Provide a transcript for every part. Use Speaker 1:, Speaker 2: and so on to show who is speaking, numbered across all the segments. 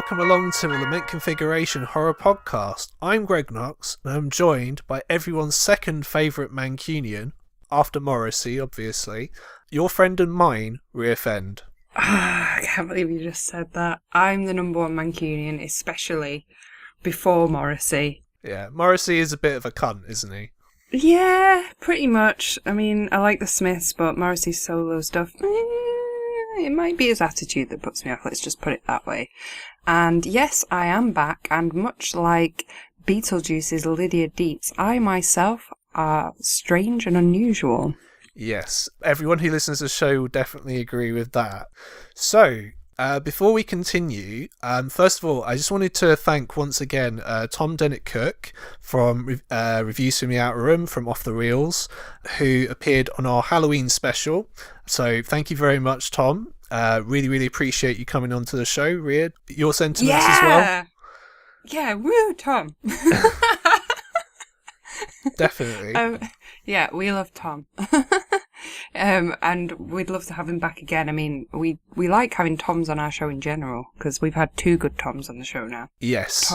Speaker 1: welcome along to the Lament Configuration Horror Podcast. I'm Greg Knox, and I'm joined by everyone's second favourite Mancunian, after Morrissey, obviously, your friend and mine, Rhea Fend.
Speaker 2: I can't believe you just said that. I'm the number one Mancunian, especially before Morrissey.
Speaker 1: Yeah, Morrissey is a bit of a cunt, isn't he?
Speaker 2: Yeah, pretty much. I mean, I like the Smiths, but Morrissey's solo stuff, it might be his attitude that puts me off, let's just put it that way. And yes, I am back, and much like Beetlejuice's Lydia Deetz, I myself are strange and unusual.
Speaker 1: Yes, everyone who listens to the show will definitely agree with that. So, before we continue, first of all, I just wanted to thank once again Tom Dennett-Cook from Reviews from the Outer Room from Off the Reels, who appeared on our Halloween special. So thank you very much, Tom. Really, really appreciate you coming on to the show, Rhea. Your sentiments as well?
Speaker 2: Yeah, woo, Tom.
Speaker 1: Definitely.
Speaker 2: Yeah, we love Tom. And we'd love to have him back again. I mean, we like having Toms on our show in general, because we've had two good Toms on the show now.
Speaker 1: Yes.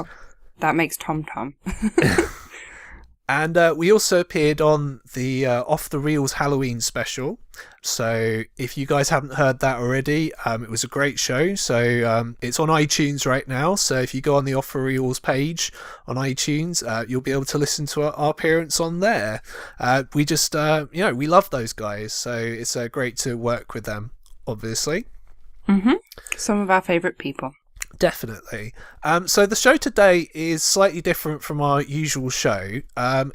Speaker 2: That makes Tom Tom.
Speaker 1: And we also appeared on the Off the Reels Halloween special. So if you guys haven't heard that already, it was a great show. So it's on iTunes right now. So if you go on the Off the Reels page on iTunes, you'll be able to listen to our appearance on there. We just, we love those guys. So it's great to work with them, obviously.
Speaker 2: Mm-hmm. Some of our favourite people.
Speaker 1: Definitely. So the show today is slightly different from our usual show.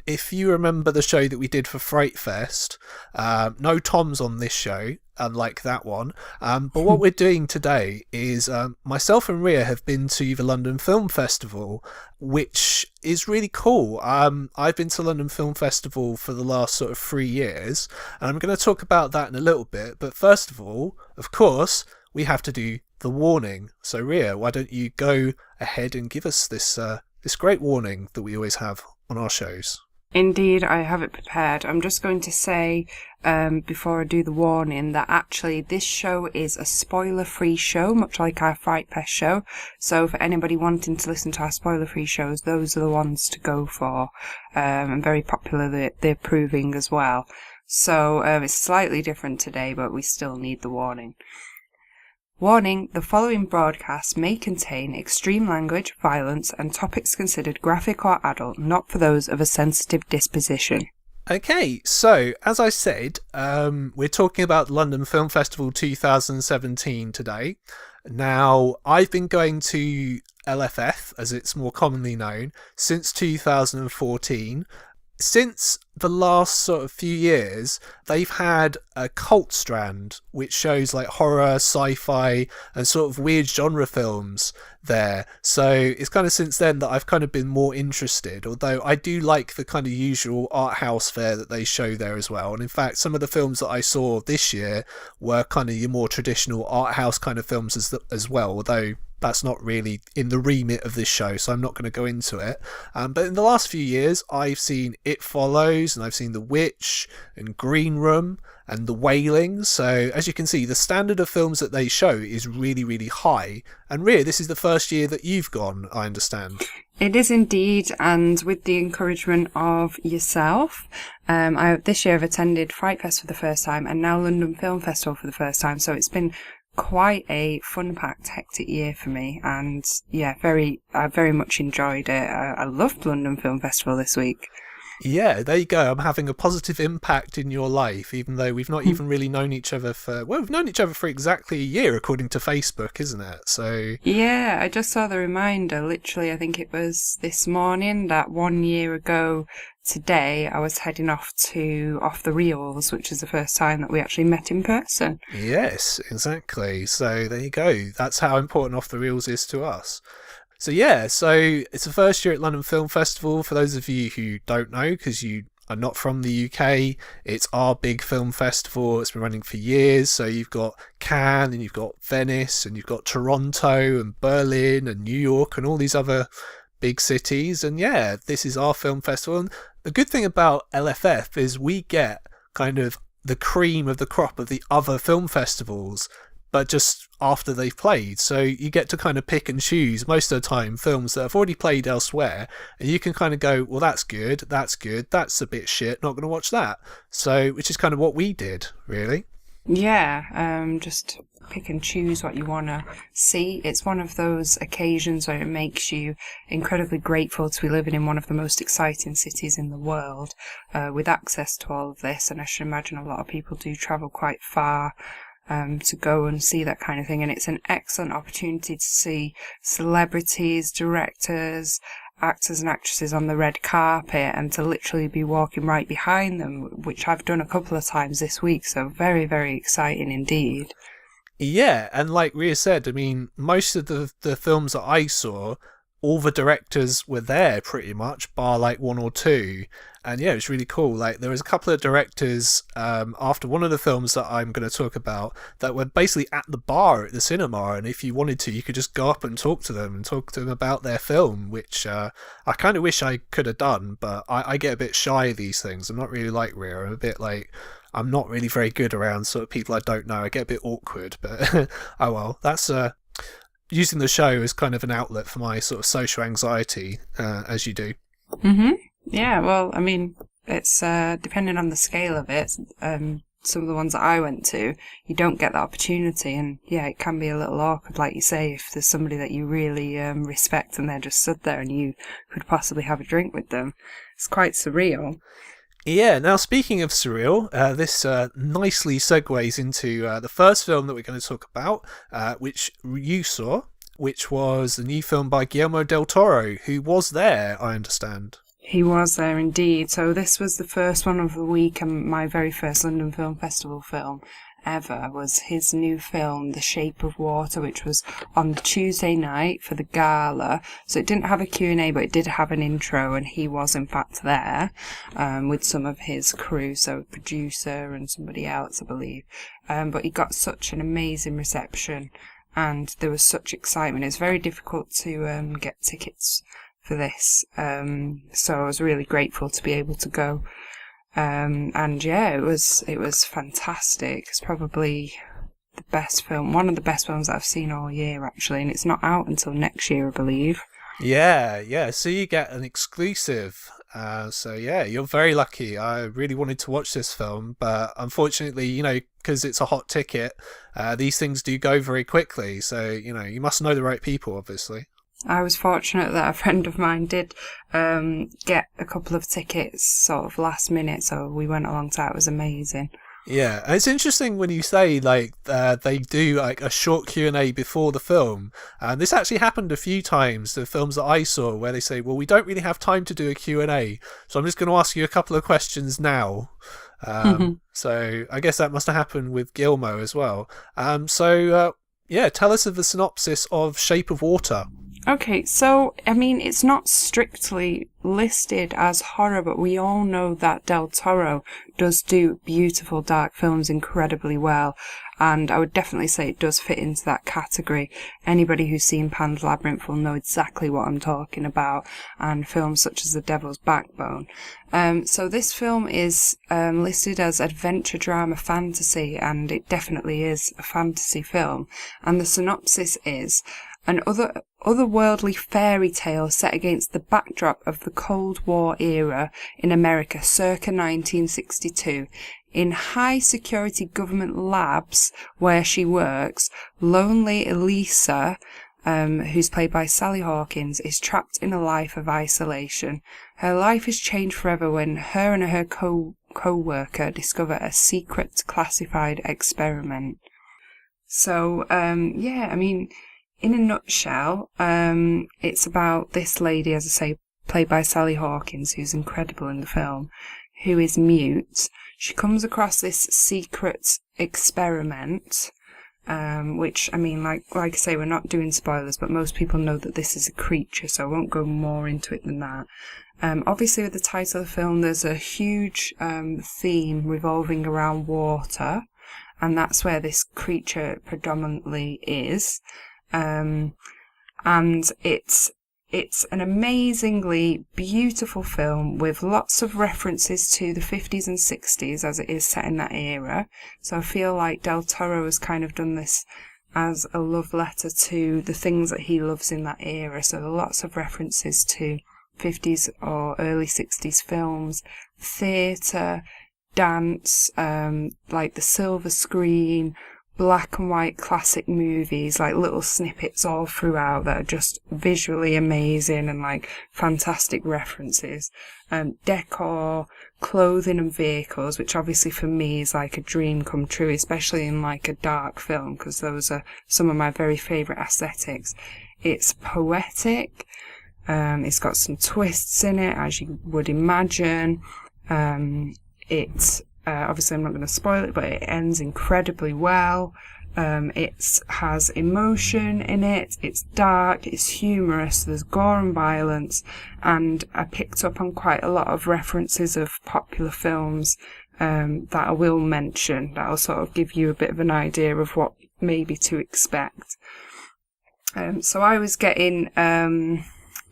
Speaker 1: If you remember the show that we did for Fright Fest, no Tom's on this show, unlike that one. But what we're doing today is myself and Rhea have been to the London Film Festival, which is really cool. I've been to London Film Festival for the last sort of 3 years, and I'm going to talk about that in a little bit. But first of all, of course, we have to do the warning. So Rhea, why don't you go ahead and give us this great warning that we always have on our shows?
Speaker 2: Indeed, I have it prepared. I'm just going to say, before I do the warning, that actually this show is a spoiler-free show, much like our Fright Fest show. So for anybody wanting to listen to our spoiler-free shows, those are the ones to go for. And very popular, they're proving as well. So it's slightly different today, but we still need the warning. Warning, the following broadcast may contain extreme language, violence, and topics considered graphic or adult, not for those of a sensitive disposition. Okay,
Speaker 1: so, as I said, we're talking about the London Film Festival 2017 today. Now, I've been going to LFF, as it's more commonly known, since 2014. Since the last sort of few years, they've had a cult strand which shows like horror, sci-fi and sort of weird genre films there. So it's kind of since then that I've kind of been more interested, although I do like the kind of usual art house fare that they show there as well. And in fact, some of the films that I saw this year were kind of your more traditional art house kind of films as well, although that's not really in the remit of this show, so I'm not going to go into it. But in the last few years, I've seen It Follows, and I've seen The Witch, and Green Room, and The Wailing. So, as you can see, the standard of films that they show is really, really high. And Rhea, this is the first year that you've gone, I understand.
Speaker 2: It is indeed, and with the encouragement of yourself, this year I've attended Fright Fest for the first time, and now London Film Festival for the first time, so it's been quite a fun-packed, hectic year for me, and yeah, I very much enjoyed it. I loved London Film Festival this week.
Speaker 1: Yeah, there you go. I'm having a positive impact in your life, even though we've not even really known each other we've known each other for exactly a year, according to Facebook, isn't it? So
Speaker 2: yeah, I just saw the reminder, literally, I think it was this morning, that 1 year ago today I was heading off to Off the Reels, which is the first time that we actually met in person.
Speaker 1: Yes, exactly. So there you go. That's how important Off the Reels is to us. So yeah, so it's the first year at London Film Festival. For those of you who don't know, because you are not from the UK, it's our big film festival. It's been running for years. So you've got Cannes, and you've got Venice, and you've got Toronto, and Berlin, and New York, and all these other big cities. And yeah, this is our film festival. And the good thing about LFF is we get kind of the cream of the crop of the other film festivals but just after they've played. So you get to kind of pick and choose most of the time films that have already played elsewhere, and you can kind of go, well, that's good, that's a bit shit, not going to watch that. So, which is kind of what we did, really.
Speaker 2: Yeah, just pick and choose what you want to see. It's one of those occasions where it makes you incredibly grateful to be living in one of the most exciting cities in the world, with access to all of this. And I should imagine a lot of people do travel quite far to go and see that kind of thing. And it's an excellent opportunity to see celebrities, directors, actors and actresses on the red carpet, and to literally be walking right behind them, which I've done a couple of times this week. So very, very exciting indeed.
Speaker 1: Yeah, and like Ria said, I mean, most of the films that I saw, all the directors were there pretty much, bar like one or two. And yeah, it was really cool. Like, there was a couple of directors after one of the films that I'm going to talk about that were basically at the bar at the cinema, and if you wanted to, you could just go up and talk to them about their film, which I kind of wish I could have done, but I get a bit shy of these things. I'm not really like Ria. I'm a bit like, I'm not really very good around sort of people I don't know. I get a bit awkward, but oh well, that's using the show as kind of an outlet for my sort of social anxiety, as you do.
Speaker 2: Mm-hmm. Yeah, well, I mean, it's depending on the scale of it. Some of the ones that I went to, you don't get that opportunity, and yeah, it can be a little awkward, like you say, if there's somebody that you really respect and they're just stood there and you could possibly have a drink with them. It's quite surreal.
Speaker 1: Yeah, now speaking of surreal, this nicely segues into the first film that we're going to talk about, which you saw, which was the new film by Guillermo del Toro, who was there, I understand.
Speaker 2: He was there indeed. So this was the first one of the week, and my very first London Film Festival film ever was his new film, The Shape of Water, which was on the Tuesday night for the gala. So it didn't have a Q&A, but it did have an intro, and he was in fact there with some of his crew, so a producer and somebody else, I believe. But he got such an amazing reception, and there was such excitement. It's very difficult to get tickets for this, so I was really grateful to be able to go. And yeah, it was fantastic. It's probably the best film, one of the best films that I've seen all year, actually, and it's not out until next year, I believe.
Speaker 1: Yeah, so you get an exclusive. So yeah, you're very lucky. I really wanted to watch this film, but unfortunately, you know, because it's a hot ticket, these things do go very quickly. So, you know, you must know the right people, obviously.
Speaker 2: I was fortunate that a friend of mine did get a couple of tickets sort of last minute, so we went along to that. It was amazing.
Speaker 1: Yeah, and it's interesting when you say like they do like a short Q&A before the film, and this actually happened a few times, the films that I saw, where they say, well, we don't really have time to do a Q&A, so I'm just going to ask you a couple of questions now. So I guess that must have happened with Gilmo as well. Yeah, tell us of the synopsis of Shape of Water.
Speaker 2: Okay, so, I mean, it's not strictly listed as horror, but we all know that Del Toro does do beautiful dark films incredibly well, and I would definitely say it does fit into that category. Anybody who's seen Pan's Labyrinth will know exactly what I'm talking about, and films such as The Devil's Backbone. So this film is listed as adventure, drama, fantasy, and it definitely is a fantasy film. And the synopsis is: an otherworldly fairy tale set against the backdrop of the Cold War era in America circa 1962. In high-security government labs where she works, lonely Elisa, who's played by Sally Hawkins, is trapped in a life of isolation. Her life is changed forever when her and her co-worker discover a secret classified experiment. So, yeah, I mean, in a nutshell, it's about this lady, as I say, played by Sally Hawkins, who's incredible in the film, who is mute. She comes across this secret experiment, which, I mean, like I say, we're not doing spoilers, but most people know that this is a creature, so I won't go more into it than that. Obviously, with the title of the film, there's a huge theme revolving around water, and that's where this creature predominantly is. And it's it's an amazingly beautiful film with lots of references to the 50s and 60s as it is set in that era. So I feel like Del Toro has kind of done this as a love letter to the things that he loves in that era. So there are lots of references to 50s or early 60s films, theatre, dance, like the silver screen, black and white classic movies, like little snippets all throughout that are just visually amazing and like fantastic references. Decor, clothing and vehicles, which obviously for me is like a dream come true, especially in like a dark film, because those are some of my very favourite aesthetics. It's poetic, it's got some twists in it, as you would imagine. Obviously I'm not going to spoil it, but it ends incredibly well. It has emotion in it, it's dark, it's humorous, there's gore and violence, and I picked up on quite a lot of references of popular films that I will mention, that'll sort of give you a bit of an idea of what maybe to expect. So I was getting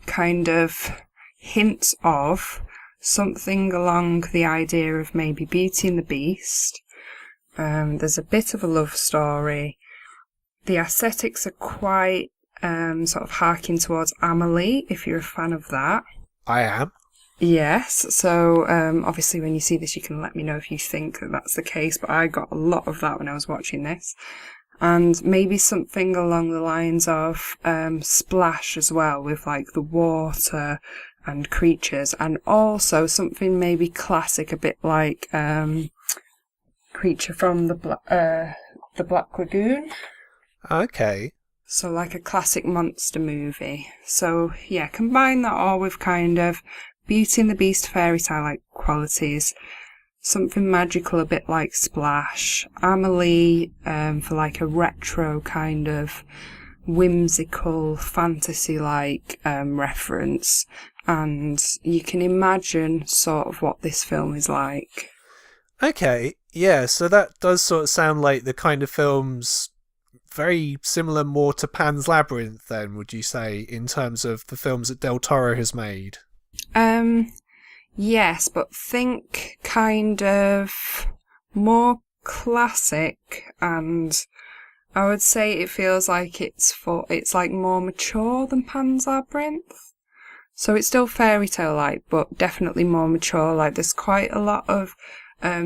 Speaker 2: kind of hints of something along the idea of maybe Beauty and the Beast. There's a bit of a love story. The aesthetics are quite sort of harking towards Amelie, if you're a fan of that.
Speaker 1: I am.
Speaker 2: Yes, so obviously when you see this you can let me know if you think that that's the case, but I got a lot of that when I was watching this. And maybe something along the lines of Splash as well, with like the water and creatures, and also something maybe classic, a bit like Creature from the Black Lagoon.
Speaker 1: Okay.
Speaker 2: So like a classic monster movie. So yeah, combine that all with kind of Beauty and the Beast fairy tale-like qualities, something magical a bit like Splash, Amelie for like a retro kind of whimsical fantasy-like reference, and you can imagine sort of what this film is like.
Speaker 1: Okay, yeah, so that does sort of sound like the kind of films very similar more to Pan's Labyrinth then, would you say, in terms of the films that Del Toro has made?
Speaker 2: Yes, but think kind of more classic, and I would say it feels like it's like more mature than Pan's Labyrinth. So it's still fairy tale-like, but definitely more mature. Like there's quite a lot of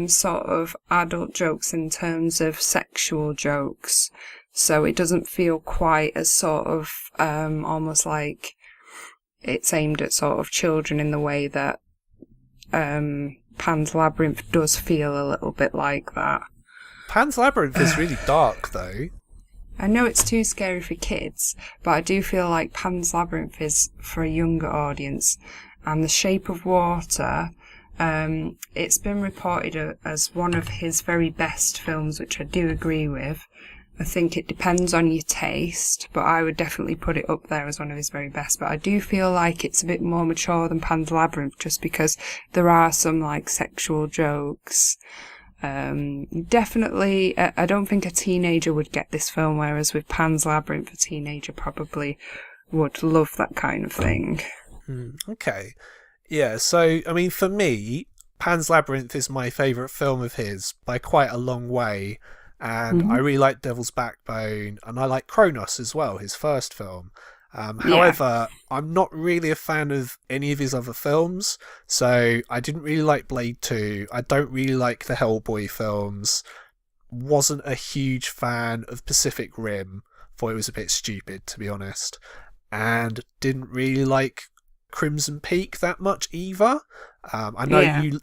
Speaker 2: sort of adult jokes in terms of sexual jokes. So it doesn't feel quite as sort of almost like it's aimed at sort of children in the way that Pan's Labyrinth does feel a little bit like that.
Speaker 1: Pan's Labyrinth is really dark though.
Speaker 2: I know it's too scary for kids, but I do feel like Pan's Labyrinth is for a younger audience. And The Shape of Water, it's been reported as one of his very best films, which I do agree with. I think it depends on your taste, but I would definitely put it up there as one of his very best. But I do feel like it's a bit more mature than Pan's Labyrinth, just because there are some like sexual jokes. Definitely, I don't think a teenager would get this film, whereas with Pan's Labyrinth, a teenager probably would love that kind of thing.
Speaker 1: Okay. Yeah, so, I mean, for me, Pan's Labyrinth is my favourite film of his by quite a long way. And I really like Devil's Backbone, and I like Kronos as well, his first film. However, I'm not really a fan of any of his other films, so I didn't really like Blade 2. I don't really like the Hellboy films. Wasn't a huge fan of Pacific Rim. Thought it was a bit stupid, to be honest. And didn't really like Crimson Peak that much either. I know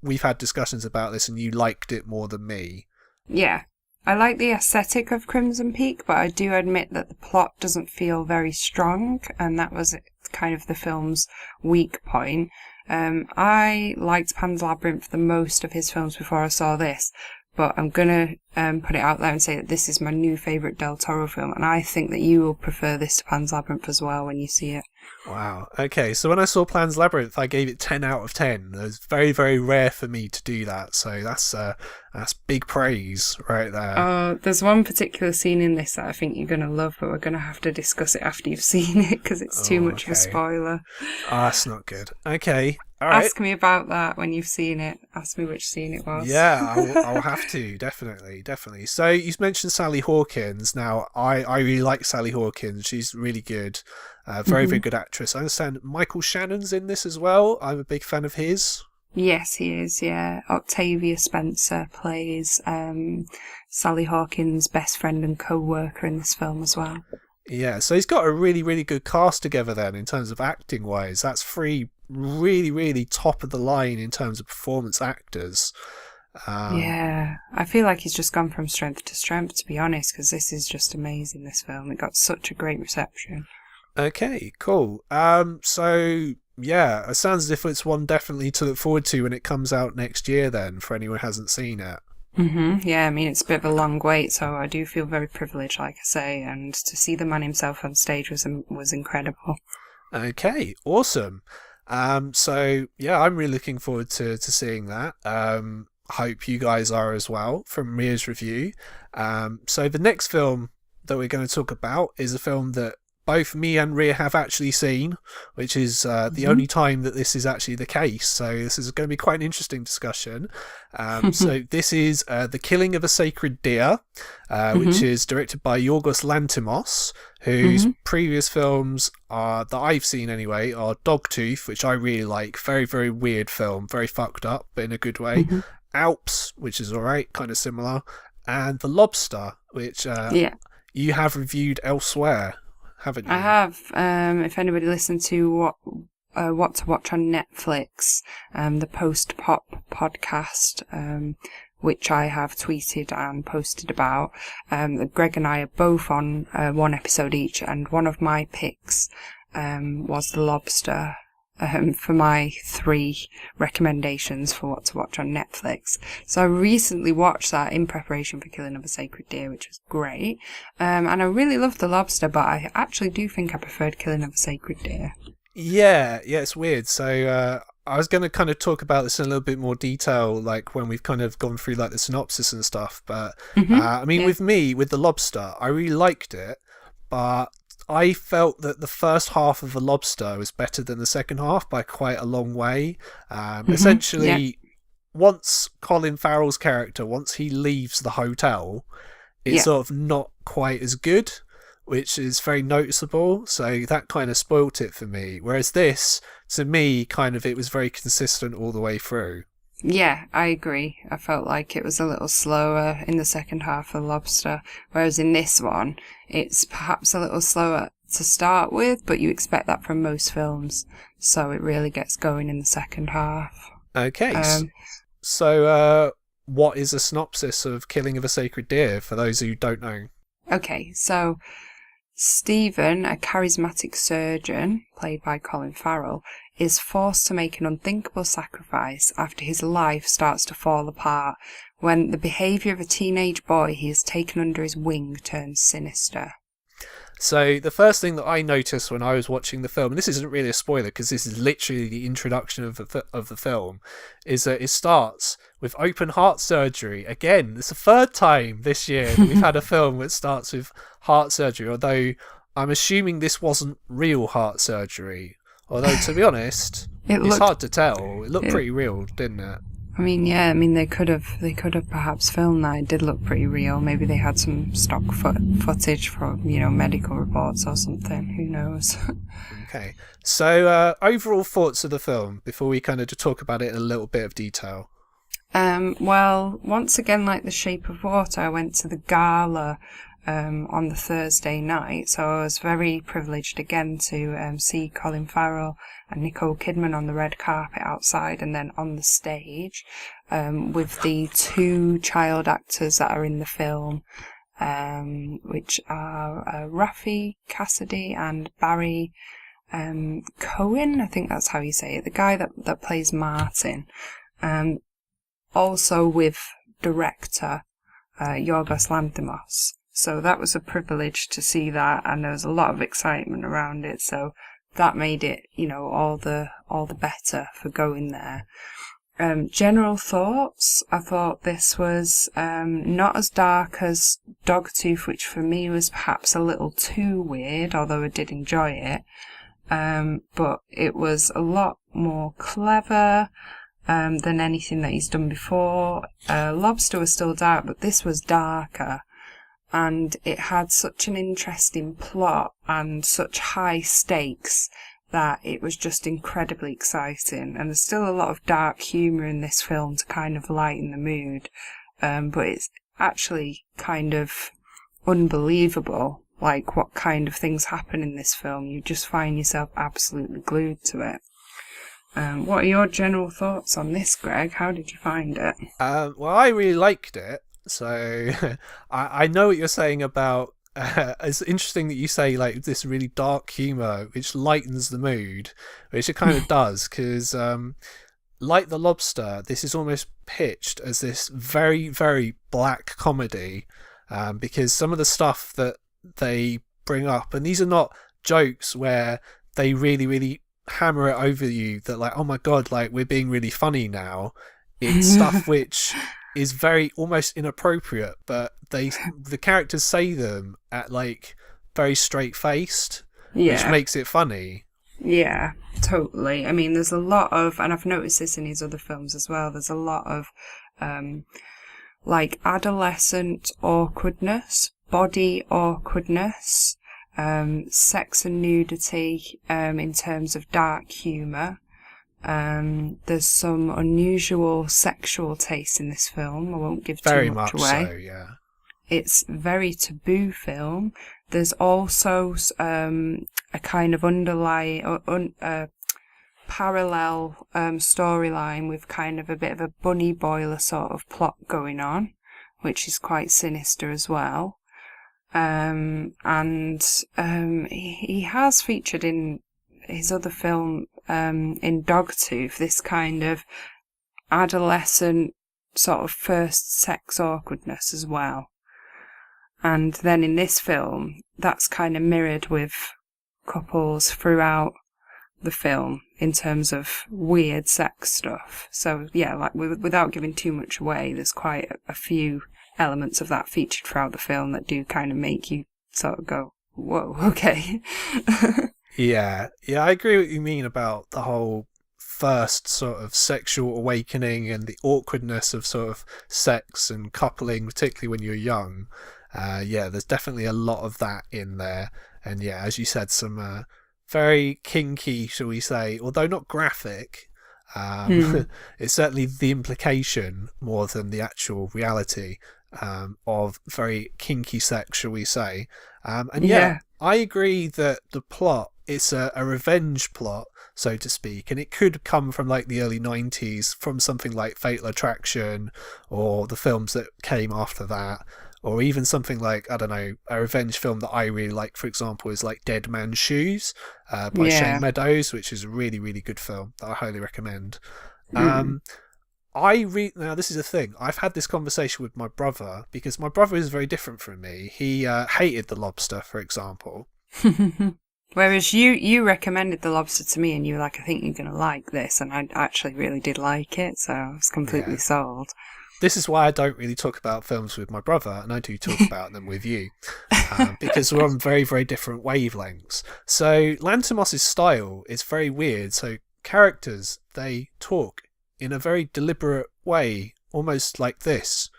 Speaker 1: we've had discussions about this, and you liked it more than me.
Speaker 2: Yeah. I like the aesthetic of Crimson Peak, but I do admit that the plot doesn't feel very strong, and that was kind of the film's weak point. I liked Pan's Labyrinth the most of his films before I saw this, but I'm gonna put it out there and say that this is my new favourite Del Toro film, and I think that you will prefer this to Pan's Labyrinth as well when you see it.
Speaker 1: Wow. Okay, so when I saw Pan's Labyrinth, I gave it 10 out of 10. It was very, very rare for me to do that, so that's big praise right there.
Speaker 2: There's one particular scene in this that I think you're gonna love, but we're gonna have to discuss it after you've seen it because it's too much of a spoiler.
Speaker 1: Oh, that's not good. Okay. All right.
Speaker 2: Ask me about that when you've seen it. Ask me which scene it was.
Speaker 1: Yeah, I'll have to, definitely. So you mentioned Sally Hawkins. Now, I really like Sally Hawkins. She's really good. Very, very good actress. I understand Michael Shannon's in this as well. I'm a big fan of his.
Speaker 2: Yes, he is, yeah. Octavia Spencer plays Sally Hawkins' best friend and co-worker in this film as well.
Speaker 1: Yeah, so he's got a really, really good cast together then in terms of acting-wise. That's three really, really top of the line in terms of performance actors.
Speaker 2: Yeah, I feel like he's just gone from strength to strength, to be honest, because this is just amazing, this film. It got such a great reception.
Speaker 1: Okay, cool. So, yeah, it sounds as if it's one definitely to look forward to when it comes out next year then, for anyone who hasn't seen it.
Speaker 2: Yeah, I mean, it's a bit of a long wait, so I do feel very privileged, like I say, and to see the man himself on stage was incredible.
Speaker 1: Okay, awesome. So yeah, I'm really looking forward to seeing that. Hope you guys are as well from Mia's review. So the next film that we're going to talk about is a film that both me and Rhea have actually seen, which is the only time that this is actually the case. So this is going to be quite an interesting discussion. So this is The Killing of a Sacred Deer, which is directed by Yorgos Lanthimos, whose previous films that I've seen anyway are Dogtooth, which I really like, very, very weird film, very fucked up, but in a good way. Alps, which is alright, kind of similar, and The Lobster, which you have reviewed elsewhere, haven't you?
Speaker 2: I have. If anybody listened to what to watch on Netflix, the Post Pop podcast, which I have tweeted and posted about, Greg and I are both on one episode each, and one of my picks was The Lobster. For my 3 recommendations for what to watch on Netflix. So I recently watched that in preparation for Killing of a Sacred Deer, which was great. And I really loved The Lobster, but I actually do think I preferred Killing of a Sacred Deer.
Speaker 1: Yeah, it's weird. So I was going to kind of talk about this in a little bit more detail, like when we've kind of gone through like the synopsis and stuff. But I mean, with The Lobster, I really liked it, but I felt that the first half of The Lobster was better than the second half by quite a long way. Essentially, once Colin Farrell's character, once he leaves the hotel, it's sort of not quite as good, which is very noticeable. So that kind of spoilt it for me. Whereas this, to me, kind of it was very consistent all the way through.
Speaker 2: Yeah, I agree. I felt like it was a little slower in the second half of Lobster, whereas in this one, it's perhaps a little slower to start with, but you expect that from most films, so it really gets going in the second half.
Speaker 1: Okay, so what is a synopsis of Killing of a Sacred Deer, for those who don't know?
Speaker 2: Okay, so Stephen, a charismatic surgeon, played by Colin Farrell, is forced to make an unthinkable sacrifice after his life starts to fall apart when the behaviour of a teenage boy he has taken under his wing turns sinister.
Speaker 1: So the first thing that I noticed when I was watching the film, and this isn't really a spoiler because this is literally the introduction of the film, is that it starts with open heart surgery. Again, it's the third time this year that we've had a film that starts with heart surgery, although I'm assuming this wasn't real heart surgery. Although, to be honest, it's hard to tell. It looked pretty real, didn't it?
Speaker 2: I mean, they could have perhaps filmed that. It did look pretty real. Maybe they had some stock footage from, medical reports or something. Who knows?
Speaker 1: Okay. So, overall thoughts of the film before we kind of talk about it in a little bit of detail.
Speaker 2: Well, once again, like The Shape of Water, I went to the gala on the Thursday night, so I was very privileged again to see Colin Farrell and Nicole Kidman on the red carpet outside, and then on the stage with the 2 child actors that are in the film, which are Rafi Cassidy and Barry Cohen, I think that's how you say it, the guy that plays Martin. Also with director, Yorgos Lanthimos. So that was a privilege to see that, and there was a lot of excitement around it. So that made it, all the better for going there. General thoughts. I thought this was not as dark as Dogtooth, which for me was perhaps a little too weird, although I did enjoy it. But it was a lot more clever than anything that he's done before. Lobster was still dark, but this was darker. And it had such an interesting plot and such high stakes that it was just incredibly exciting. And there's still a lot of dark humour in this film to kind of lighten the mood. But it's actually kind of unbelievable, like what kind of things happen in this film. You just find yourself absolutely glued to it. What are your general thoughts on this, Greg? How did you find it?
Speaker 1: Well, I really liked it. So I know what you're saying about it's interesting that you say like this really dark humour which lightens the mood, which it kind of does, because like The Lobster, this is almost pitched as this very, very black comedy, because some of the stuff that they bring up, and these are not jokes where they really, really hammer it over you that like, oh my god, like we're being really funny now. It's stuff which is very almost inappropriate, but the characters say them at like very straight faced, which makes it funny.
Speaker 2: Yeah, totally. I mean, there's a lot of, and I've noticed this in his other films as well, there's a lot of like adolescent awkwardness, body awkwardness, sex and nudity in terms of dark humour. There's some unusual sexual taste in this film. I won't give too much away. Very much so, yeah. It's very taboo film. There's also a kind of parallel storyline with kind of a bit of a bunny boiler sort of plot going on, which is quite sinister as well. He has featured in his other film, in Dogtooth, this kind of adolescent sort of first sex awkwardness as well. And then in this film, that's kind of mirrored with couples throughout the film in terms of weird sex stuff. So yeah, like without giving too much away, there's quite a few elements of that featured throughout the film that do kind of make you sort of go, whoa, okay.
Speaker 1: Yeah, I agree what you mean about the whole first sort of sexual awakening and the awkwardness of sort of sex and coupling, particularly when you're young. There's definitely a lot of that in there. And yeah, as you said, some very kinky, shall we say, although not graphic. It's certainly the implication more than the actual reality of very kinky sex, shall we say. I agree that the plot, it's a revenge plot, so to speak, and it could come from like the early 90s, from something like Fatal Attraction or the films that came after that, or even something like, I don't know, a revenge film that I really like, for example, is like Dead Man's Shoes by Shane Meadows, which is a really, really good film that I highly recommend. Now this is a thing, I've had this conversation with my brother, because my brother is very different from me. He hated The Lobster, for example.
Speaker 2: Whereas you recommended The Lobster to me and you were like, I think you're going to like this, and I actually really did like it, so I was completely sold.
Speaker 1: This is why I don't really talk about films with my brother, and I do talk about them with you, because we're on very, very different wavelengths. So Lanthimos' style is very weird. So characters, they talk in a very deliberate way, almost like this,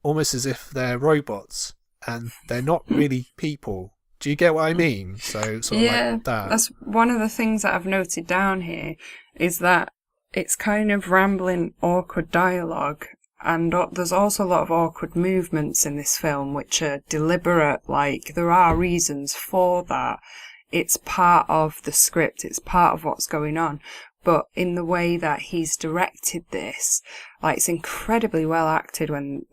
Speaker 1: almost as if they're robots, and they're not really people. Do you get what I mean? So sort of like that.
Speaker 2: That's one of the things that I've noted down here, is that it's kind of rambling, awkward dialogue, and there's also a lot of awkward movements in this film which are deliberate. Like, there are reasons for that. It's part of the script, it's part of what's going on. But in the way that he's directed this, like, it's incredibly well acted when,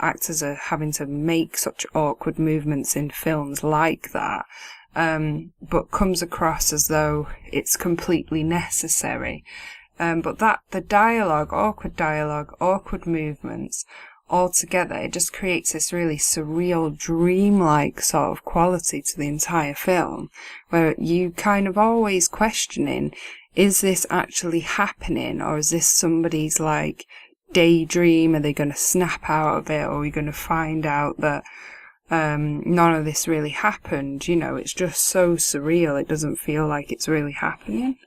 Speaker 2: actors are having to make such awkward movements in films like that, but comes across as though it's completely necessary. But the dialogue, awkward movements, all together, it just creates this really surreal, dreamlike sort of quality to the entire film, where you kind of always questioning, is this actually happening, or is this somebody's like daydream? Are they going to snap out of it, or are we going to find out that none of this really happened? You know, it's just so surreal. It doesn't feel like it's really happening.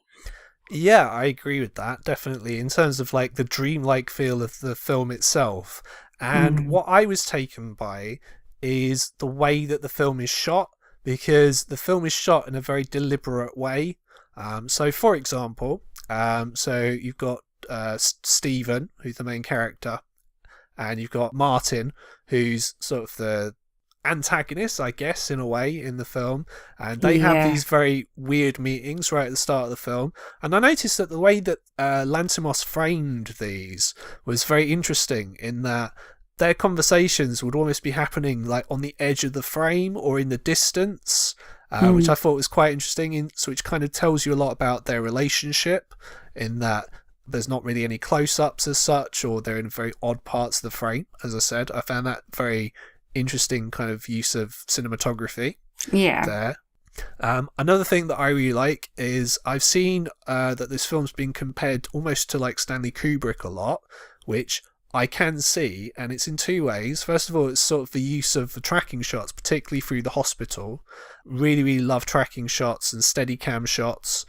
Speaker 1: Yeah, I agree with that, definitely, in terms of like the dreamlike feel of the film itself. And what I was taken by is the way that the film is shot, because the film is shot in a very deliberate way. So, for example, so you've got Stephen, who's the main character, and you've got Martin, who's sort of the antagonist, I guess, in a way, in the film, and they have these very weird meetings right at the start of the film. And I noticed that the way that Lantimos framed these was very interesting, in that their conversations would almost be happening like on the edge of the frame or in the distance, which I thought was quite interesting, so which kind of tells you a lot about their relationship, in that there's not really any close-ups as such, or they're in very odd parts of the frame. As I said, I found that very interesting kind of use of cinematography there. Another thing that I really like is I've seen that this film's been compared almost to like Stanley Kubrick a lot, which I can see, and it's in two ways. First of all, it's sort of the use of the tracking shots, particularly through the hospital. Really, really love tracking shots and steady cam shots,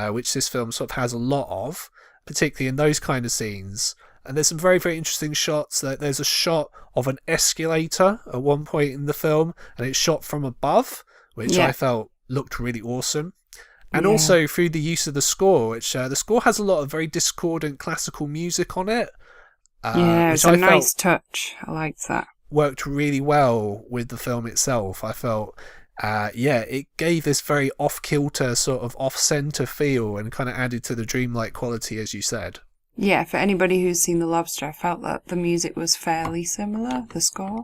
Speaker 1: which this film sort of has a lot of, particularly in those kind of scenes. And there's some very, very interesting shots. There's a shot of an escalator at one point in the film, and it's shot from above, which I felt looked really awesome. And also through the use of the score, which the score has a lot of very discordant classical music on it.
Speaker 2: It's a nice touch. I liked that.
Speaker 1: Worked really well with the film itself. I felt, it gave this very off-kilter, sort of off-centre feel, and kind of added to the dreamlike quality, as you said.
Speaker 2: Yeah, for anybody who's seen The Lobster, I felt that the music was fairly similar, the score.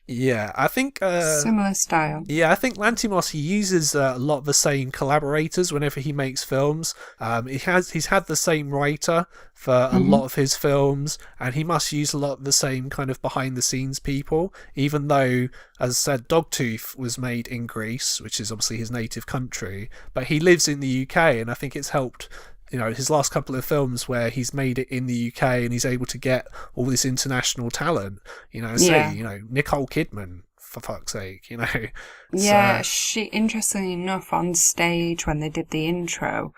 Speaker 1: Yeah, I think...
Speaker 2: similar style.
Speaker 1: Yeah, I think Lantimos, he uses a lot of the same collaborators whenever he makes films. He's had the same writer for a lot of his films, and he must use a lot of the same kind of behind-the-scenes people, even though, as I said, Dogtooth was made in Greece, which is obviously his native country, but he lives in the UK, and I think it's helped... his last couple of films where he's made it in the UK and he's able to get all this international talent, Nicole Kidman, for fuck's sake,
Speaker 2: Yeah, she, interestingly enough, on stage when they did the intro,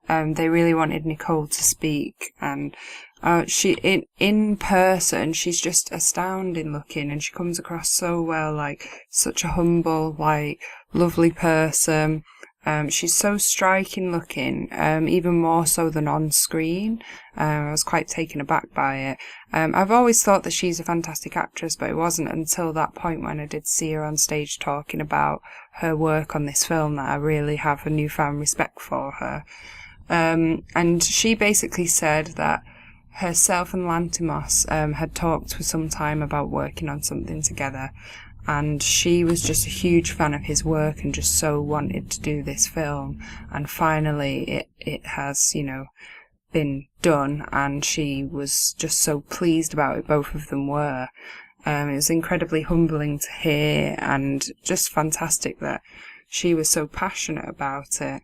Speaker 2: they really wanted Nicole to speak, and she in person, she's just astounding looking, and she comes across so well, like such a humble, like lovely person. She's so striking looking, even more so than on screen. I was quite taken aback by it. I've always thought that she's a fantastic actress, but it wasn't until that point when I did see her on stage talking about her work on this film that I really have a newfound respect for her. And she basically said that herself and Lantimos had talked for some time about working on something together. And she was just a huge fan of his work and just so wanted to do this film. And finally it has, been done, and she was just so pleased about it, both of them were. It was incredibly humbling to hear, and just fantastic that she was so passionate about it.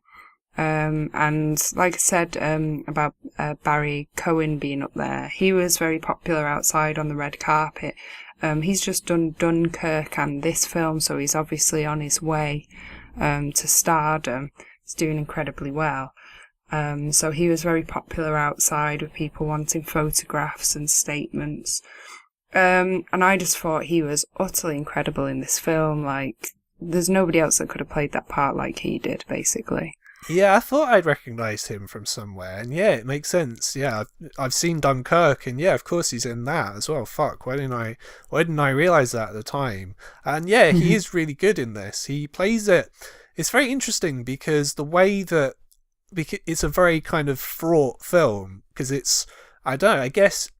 Speaker 2: And like I said, about Barry Cohen being up there, he was very popular outside on the red carpet. He's just done Dunkirk and this film, so he's obviously on his way to stardom. He's doing incredibly well. So he was very popular outside, with people wanting photographs and statements. And I just thought he was utterly incredible in this film. Like, there's nobody else that could have played that part like he did, basically.
Speaker 1: Yeah, I thought I'd recognised him from somewhere, and yeah, it makes sense. Yeah, I've seen Dunkirk, and yeah, of course he's in that as well. Fuck, why didn't I realise that at the time? And yeah, he is really good in this. He plays it. It's very interesting because the way that it's a very kind of fraught film, because it's, I don't know, I guess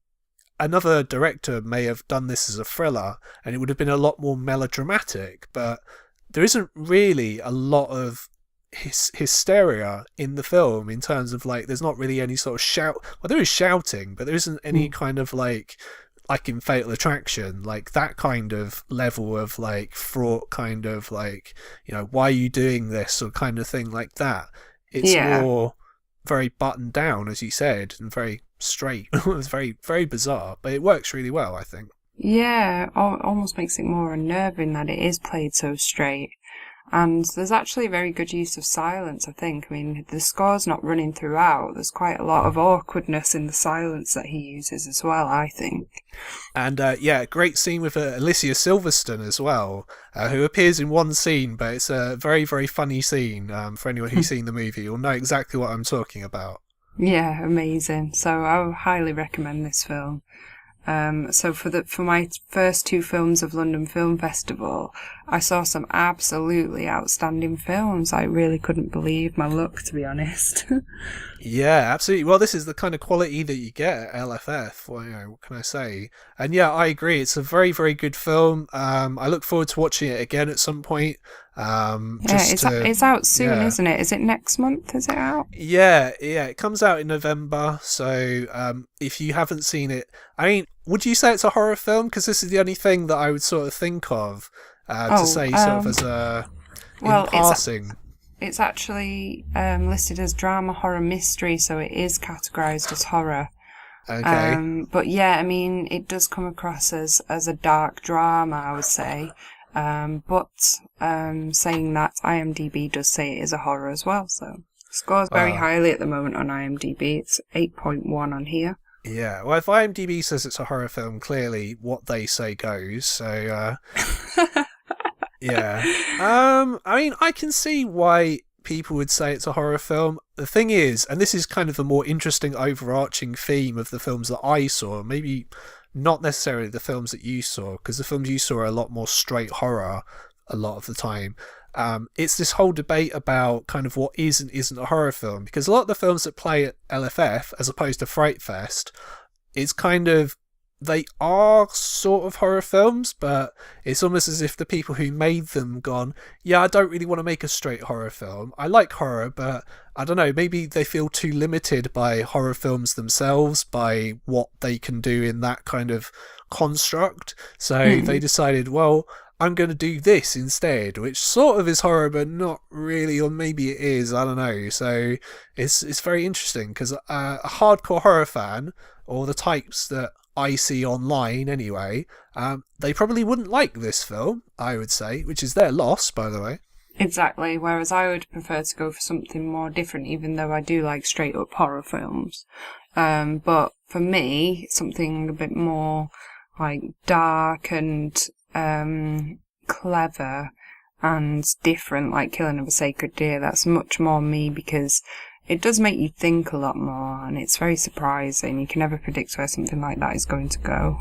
Speaker 1: another director may have done this as a thriller, and it would have been a lot more melodramatic, but there isn't really a lot of hysteria in the film, in terms of like there's not really any sort of shout. Well, there is shouting, but there isn't any kind of like like in Fatal Attraction, like that kind of level of like fraught kind of like, why are you doing this or kind of thing like that. It's
Speaker 2: Yeah.
Speaker 1: more very buttoned down, as you said, and very straight. It was very, very bizarre, but it works really well, I think.
Speaker 2: Yeah, almost makes it more unnerving that it is played so straight. And there's actually a very good use of silence, I think. I mean, the score's not running throughout. There's quite a lot of awkwardness in the silence that he uses as well, I think.
Speaker 1: And great scene with Alicia Silverstone as well, who appears in one scene, but it's a very, very funny scene. For anyone who's seen the movie, you'll know exactly what I'm talking about.
Speaker 2: Yeah, amazing. So I would highly recommend this film. So for my first two films of London Film Festival, I saw some absolutely outstanding films. I really couldn't believe my luck, to be honest.
Speaker 1: Yeah, absolutely. Well, this is the kind of quality that you get at LFF. Well, what can I say? And yeah, I agree. It's a very, very good film. I look forward to watching it again at some point.
Speaker 2: It's out soon, isn't it? Is it next month? Is it out?
Speaker 1: Yeah. It comes out in November. So if you haven't seen it, I mean, would you say it's a horror film? Because this is the only thing that I would sort of think of to say sort of as a in passing.
Speaker 2: It's actually listed as drama, horror, mystery, so it is categorised as horror.
Speaker 1: Okay.
Speaker 2: But yeah, I mean, it does come across as a dark drama, I would say. But saying that, IMDb does say it is a horror as well, so scores very highly at the moment on IMDb. It's 8.1 on here.
Speaker 1: Yeah, well, if IMDb says it's a horror film, clearly what they say goes. So, yeah. I mean, I can see why people would say it's a horror film. The thing is, and this is kind of the more interesting overarching theme of the films that I saw, maybe not necessarily the films that you saw, because the films you saw are a lot more straight horror a lot of the time. It's this whole debate about kind of what is and isn't a horror film, because a lot of the films that play at LFF, as opposed to Fright Fest, it's kind of, they are sort of horror films, but it's almost as if the people who made them gone, yeah, I don't really want to make a straight horror film. I like horror, but I don't know, maybe they feel too limited by horror films themselves, by what they can do in that kind of construct. So they decided, well, I'm going to do this instead, which sort of is horror, but not really, or maybe it is, I don't know. So it's very interesting, because a hardcore horror fan, or the types that I see online anyway, they probably wouldn't like this film, I would say, which is their loss, by the way.
Speaker 2: Exactly, whereas I would prefer to go for something more different, even though I do like straight up horror films. But for me, something a bit more like dark and clever and different, like Killing of a Sacred Deer, that's much more me, because it does make you think a lot more, and it's very surprising. You can never predict where something like that is going to go.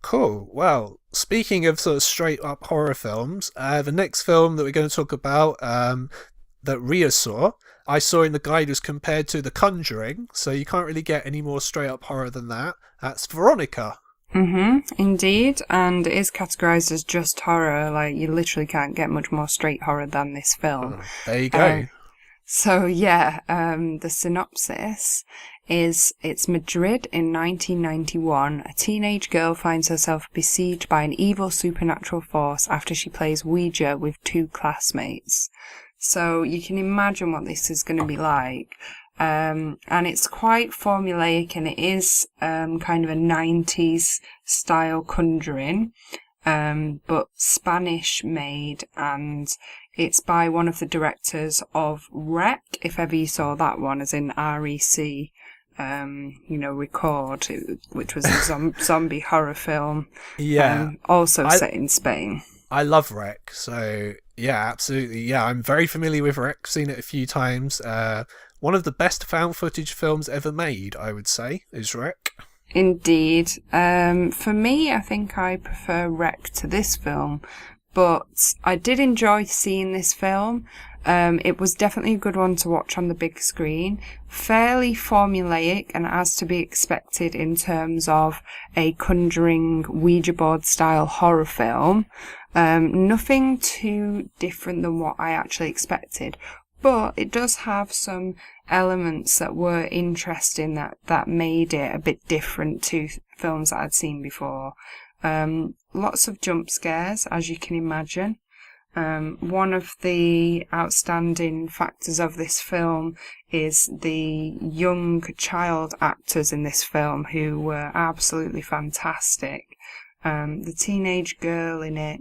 Speaker 1: Cool. Well, speaking of sort of straight up horror films, the next film that we're going to talk about, that Ria saw, I saw in the guide, was compared to The Conjuring, so you can't really get any more straight up horror than that. That's Veronica.
Speaker 2: Indeed, and it is categorised as just horror. Like, you literally can't get much more straight horror than this film.
Speaker 1: Oh, there you go.
Speaker 2: So yeah, the synopsis is, it's Madrid in 1991. A teenage girl finds herself besieged by an evil supernatural force after she plays Ouija with two classmates. So you can imagine what this is going to be like. And it's quite formulaic, and it is kind of a 90s style Conjuring, but Spanish made, and it's by one of the directors of REC, if ever you saw that one, as in REC, Record, which was a zombie horror film, also set in Spain.
Speaker 1: I love REC, so yeah, absolutely. Yeah, I'm very familiar with REC, seen it a few times. One of the best found footage films ever made, I would say, is REC.
Speaker 2: Indeed. For me, I think I prefer REC to this film, but I did enjoy seeing this film. It was definitely a good one to watch on the big screen. Fairly formulaic, and as to be expected in terms of a Conjuring Ouija board style horror film. Nothing too different than what I actually expected. But it does have some elements that were interesting that made it a bit different to films that I'd seen before. Lots of jump scares, as you can imagine. One of the outstanding factors of this film is the young child actors in this film who were absolutely fantastic. The teenage girl in it,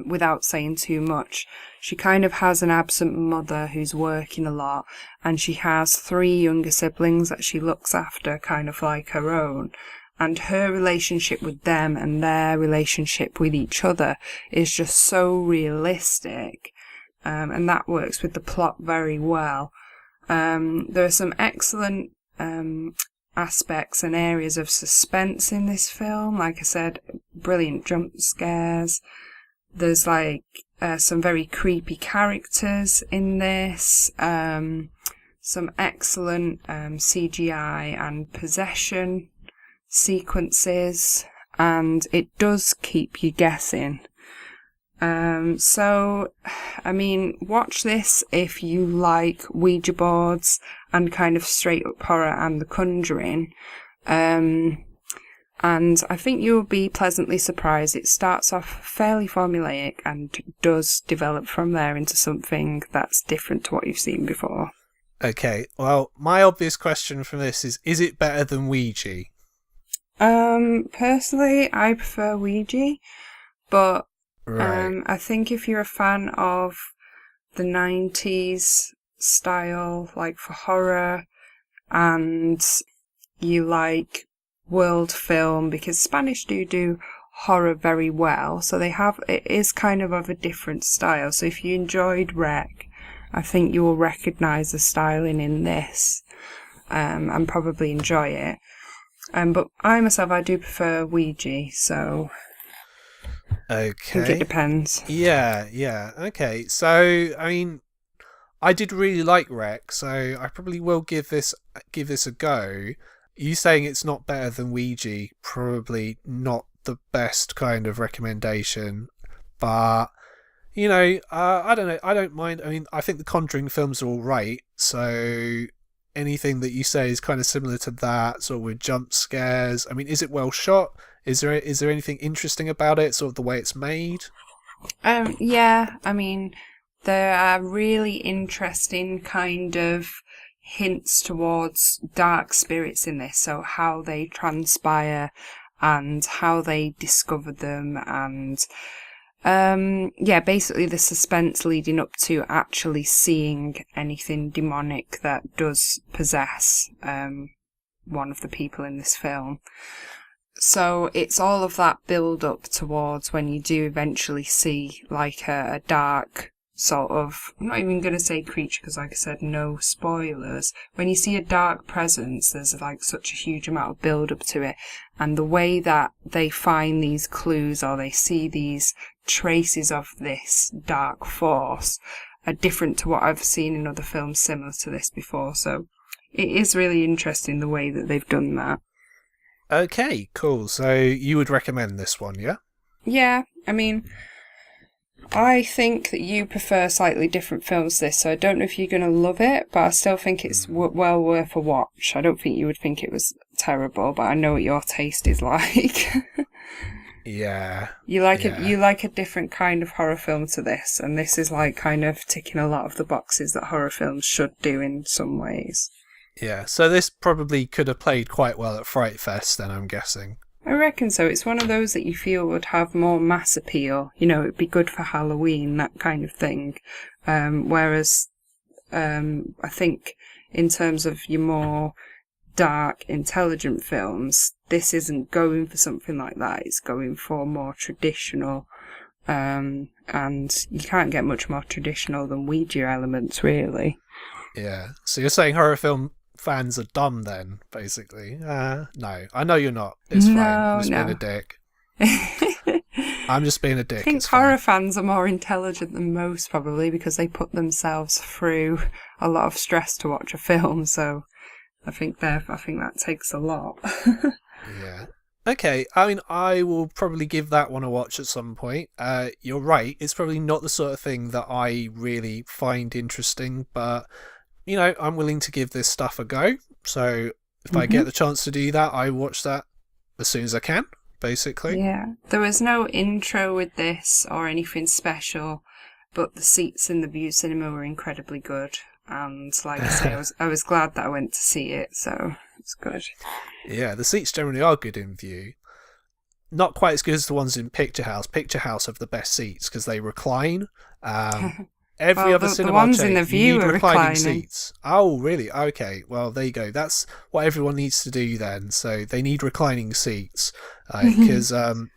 Speaker 2: without saying too much, she kind of has an absent mother who's working a lot, and she has 3 younger siblings that she looks after kind of like her own. And her relationship with them and their relationship with each other is just so realistic. And that works with the plot very well. There are some excellent aspects and areas of suspense in this film. Like I said, brilliant jump scares. There's some very creepy characters in this. Some excellent CGI and possession sequences, and it does keep you guessing. So, I mean, watch this if you like Ouija boards and kind of straight up horror and The Conjuring. And I think you'll be pleasantly surprised. It starts off fairly formulaic and does develop from there into something that's different to what you've seen before.
Speaker 1: Okay, well, my obvious question from this is it better than Ouija?
Speaker 2: Personally, I prefer Ouija, but
Speaker 1: Right.
Speaker 2: I think if you're a fan of the 90s style, like for horror, and you like world film, because Spanish do horror very well, so it is kind of a different style. So if you enjoyed Rec, I think you will recognise the styling in this, and probably enjoy it. But I myself, I do prefer Ouija, so
Speaker 1: Okay.
Speaker 2: I think it depends.
Speaker 1: Yeah. Okay. So, I mean, I did really like Rec, so I probably will give this a go. You saying it's not better than Ouija, probably not the best kind of recommendation, but I don't know. I don't mind. I mean, I think the Conjuring films are all right, so anything that you say is kind of similar to that, sort of with jump scares. I mean, is it well shot? Is there anything interesting about it, sort of the way it's made?
Speaker 2: Yeah, I mean, there are really interesting kind of hints towards dark spirits in this, so how they transpire and how they discover them, and basically the suspense leading up to actually seeing anything demonic that does possess one of the people in this film. So it's all of that build up towards when you do eventually see like a dark sort of, I'm not even going to say creature because like I said, no spoilers. When you see a dark presence, there's like such a huge amount of build up to it, and the way that they find these clues or they see these traces of this dark force are different to what I've seen in other films similar to this before. So it is really interesting the way that they've done that.
Speaker 1: Okay, cool. So you would recommend this one, yeah?
Speaker 2: Yeah, I mean, I think that you prefer slightly different films to this, so I don't know if you're going to love it, but I still think it's well worth a watch. I don't think you would think it was terrible, but I know what your taste is like.
Speaker 1: Yeah.
Speaker 2: You like a different kind of horror film to this, and this is like kind of ticking a lot of the boxes that horror films should do in some ways.
Speaker 1: Yeah, so this probably could have played quite well at Fright Fest, then, I'm guessing.
Speaker 2: I reckon so. It's one of those that you feel would have more mass appeal. You know, it'd be good for Halloween, that kind of thing. Whereas, I think in terms of your more dark, intelligent films, this isn't going for something like that. It's going for more traditional, and you can't get much more traditional than Ouija elements, really.
Speaker 1: Yeah, so you're saying horror film fans are dumb then, basically? No, I know you're not. It's fine. I'm just being a dick. I'm just being a dick.
Speaker 2: I think horror fans are more intelligent than most, probably, because they put themselves through a lot of stress to watch a film, so I think that takes a lot.
Speaker 1: Yeah. Okay, I mean, I will probably give that one a watch at some point. You're right, it's probably not the sort of thing that I really find interesting, but I'm willing to give this stuff a go. So if I get the chance to do that, I watch that as soon as I can, basically.
Speaker 2: Yeah, there was no intro with this or anything special, but the seats in the View Cinema were incredibly good. And like I say, I was glad that I went to see it, so it's good.
Speaker 1: Yeah, the seats generally are good in View. Not quite as good as the ones in Picture House. Picture House have the best seats because they recline. Every other cinema
Speaker 2: the ones
Speaker 1: chain,
Speaker 2: in the View are reclining
Speaker 1: seats. Oh, really? Okay. Well, there you go. That's what everyone needs to do then. So they need reclining seats because for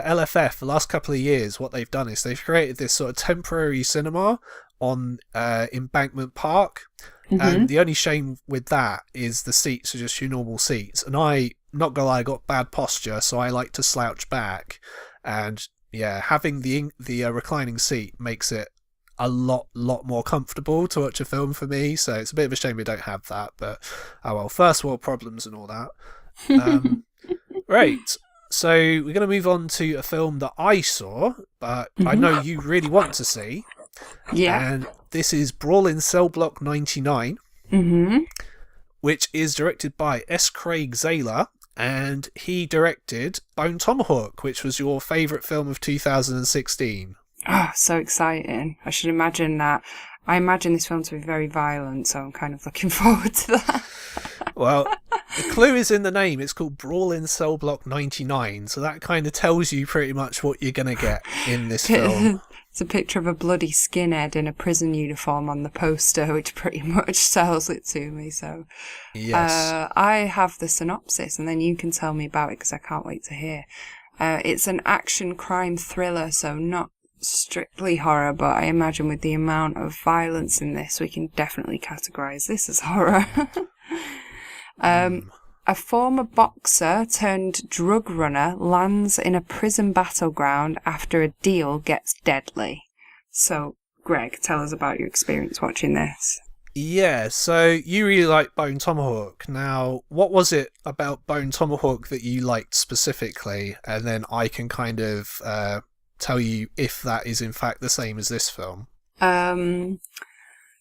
Speaker 1: LFF, the last couple of years, what they've done is they've created this sort of temporary cinema on Embankment Park. And the only shame with that is the seats are just your normal seats. And not gonna lie, I got bad posture, so I like to slouch back. And yeah, having the reclining seat makes it a lot more comfortable to watch a film for me. So it's a bit of a shame we don't have that. But oh well, first world problems and all that. Right. So we're going to move on to a film that I saw, but I know you really want to see.
Speaker 2: Yeah.
Speaker 1: And this is Brawl in Cell Block 99, which is directed by S. Craig Zahler, and he directed Bone Tomahawk, which was your favourite film of 2016.
Speaker 2: Oh, so exciting. I should imagine that. I imagine this film to be very violent, so I'm kind of looking forward to that.
Speaker 1: Well, the clue is in the name. It's called Brawl in Cell Block 99, so that kind of tells you pretty much what you're going to get in this film.
Speaker 2: It's a picture of a bloody skinhead in a prison uniform on the poster, which pretty much sells it to me. So,
Speaker 1: yes.
Speaker 2: I have the synopsis, and then you can tell me about it because I can't wait to hear. It's an action crime thriller, so not strictly horror, but I imagine with the amount of violence in this, we can definitely categorize this as horror. A former boxer turned drug runner lands in a prison battleground after a deal gets deadly. So, Greg, tell us about your experience watching this.
Speaker 1: Yeah, so you really like Bone Tomahawk. Now, what was it about Bone Tomahawk that you liked specifically? And then I can kind of tell you if that is in fact the same as this film.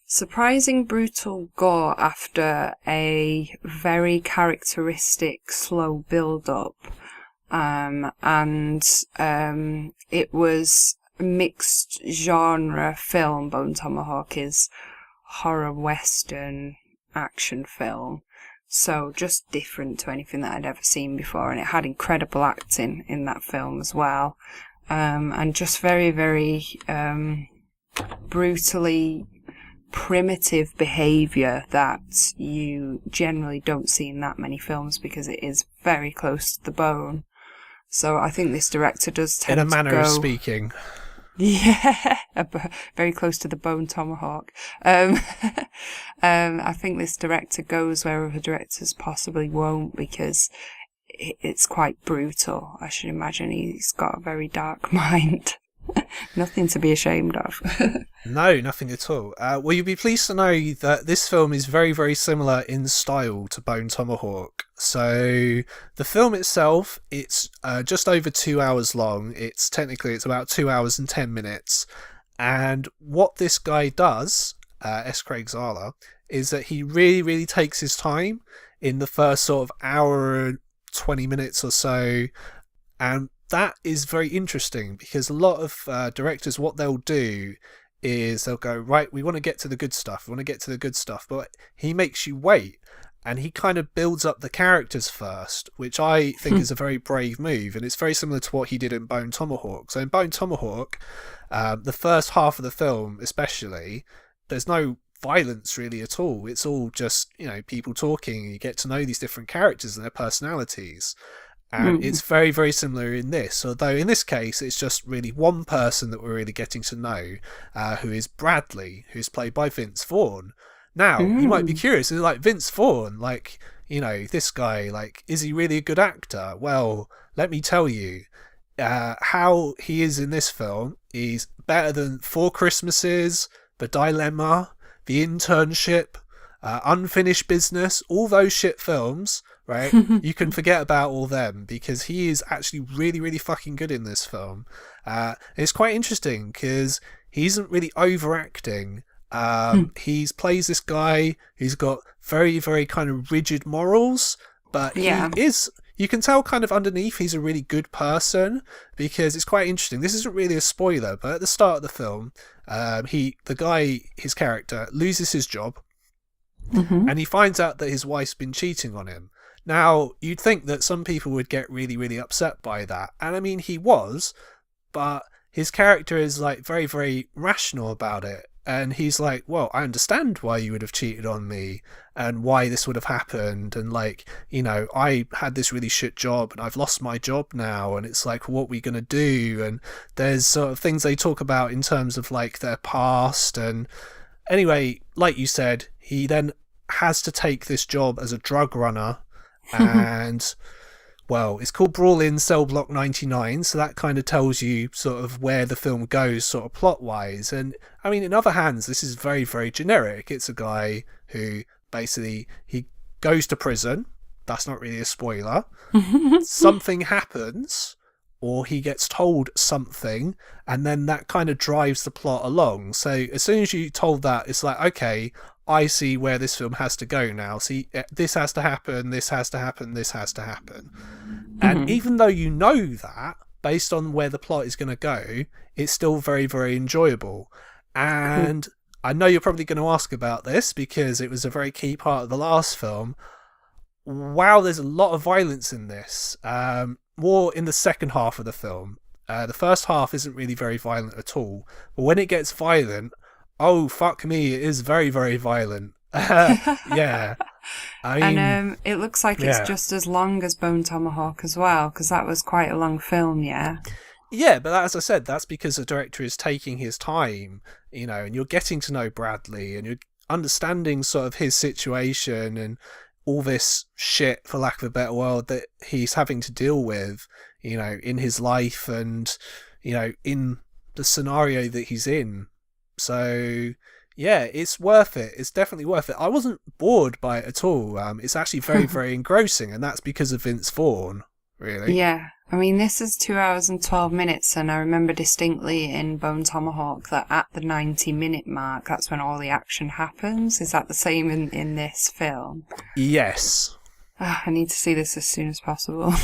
Speaker 2: Surprising brutal gore after a very characteristic slow build-up. It was a mixed genre film. Bone Tomahawk is horror western action film. So just different to anything that I'd ever seen before. And it had incredible acting in that film as well. And just very, very brutally primitive behaviour that you generally don't see in that many films because it is very close to the bone. So I think this director does tend to go... In a manner of
Speaker 1: speaking.
Speaker 2: Yeah, very close to the bone tomahawk. I think this director goes where other directors possibly won't because it's quite brutal. I should imagine he's got a very dark mind. Nothing to be ashamed of.
Speaker 1: No, nothing at all. Well, you'll be pleased to know that this film is very, very similar in style to Bone Tomahawk. So the film itself, it's just over 2 hours long. It's about 2 hours and 10 minutes. And what this guy does, S. Craig Zahler, is that he really, really takes his time in the first sort of hour and 20 minutes or so. And that is very interesting because a lot of directors, what they'll do is they'll go, right, we want to get to the good stuff. But he makes you wait. And he kind of builds up the characters first, which I think is a very brave move. And it's very similar to what he did in Bone Tomahawk. So in Bone Tomahawk, the first half of the film especially, there's no violence really at all. It's all just, people talking, and you get to know these different characters and their personalities. And it's very, very similar in this, although in this case it's just really one person that we're really getting to know, who is Bradley, who's played by Vince Vaughn. Now, you might be curious, is like Vince Vaughn, this guy, is he really a good actor? Well, let me tell you, how he is in this film is better than Four Christmases, The Dilemma, The Internship, Unfinished Business, all those shit films, right? You can forget about all them because he is actually really, really fucking good in this film. It's quite interesting because he isn't really overacting, He plays this guy who's got very, very kind of rigid morals, but
Speaker 2: Yeah.
Speaker 1: you can tell kind of underneath he's a really good person, because it's quite interesting. This isn't really a spoiler, but at the start of the film, his character, loses his job, and he finds out that his wife's been cheating on him. Now, you'd think that some people would get really, really upset by that. And I mean, he was, but his character is like very, very rational about it. And he's like, well, I understand why you would have cheated on me and why this would have happened. And like, I had this really shit job and I've lost my job now. And it's like, what are we going to do? And there's sort of things they talk about in terms of like their past. And anyway, like you said, he then has to take this job as a drug runner. And well, it's called Brawl in Cell Block 99, so that kind of tells you sort of where the film goes sort of plot-wise. And, I mean, in other hands, this is very, very generic. It's a guy who basically, he goes to prison. That's not really a spoiler. Something happens, or he gets told something, and then that kind of drives the plot along. So as soon as you told that, it's like, okay, I see where this film has to go now. See, this has to happen, this has to happen, this has to happen. And even though you know that, based on where the plot is going to go, it's still very, very enjoyable. And I know you're probably going to ask about this, because it was a very key part of the last film. Wow, there's a lot of violence in this. More in the second half of the film. The first half isn't really very violent at all. But when it gets violent, oh, fuck me, it is very, very violent. Yeah. I mean,
Speaker 2: And it looks like it's just as long as Bone Tomahawk as well, because that was quite a long film, yeah?
Speaker 1: Yeah, but as I said, that's because the director is taking his time, and you're getting to know Bradley, and you're understanding sort of his situation and all this shit, for lack of a better word, that he's having to deal with, in his life and, in the scenario that he's in. So, yeah, it's worth it. It's definitely worth it. I wasn't bored by it at all. It's actually very, very engrossing, and that's because of Vince Vaughn, really.
Speaker 2: Yeah. I mean, this is 2 hours and 12 minutes, and I remember distinctly in Bone Tomahawk that at the 90-minute mark, that's when all the action happens. Is that the same in this film?
Speaker 1: Yes.
Speaker 2: I need to see this as soon as possible.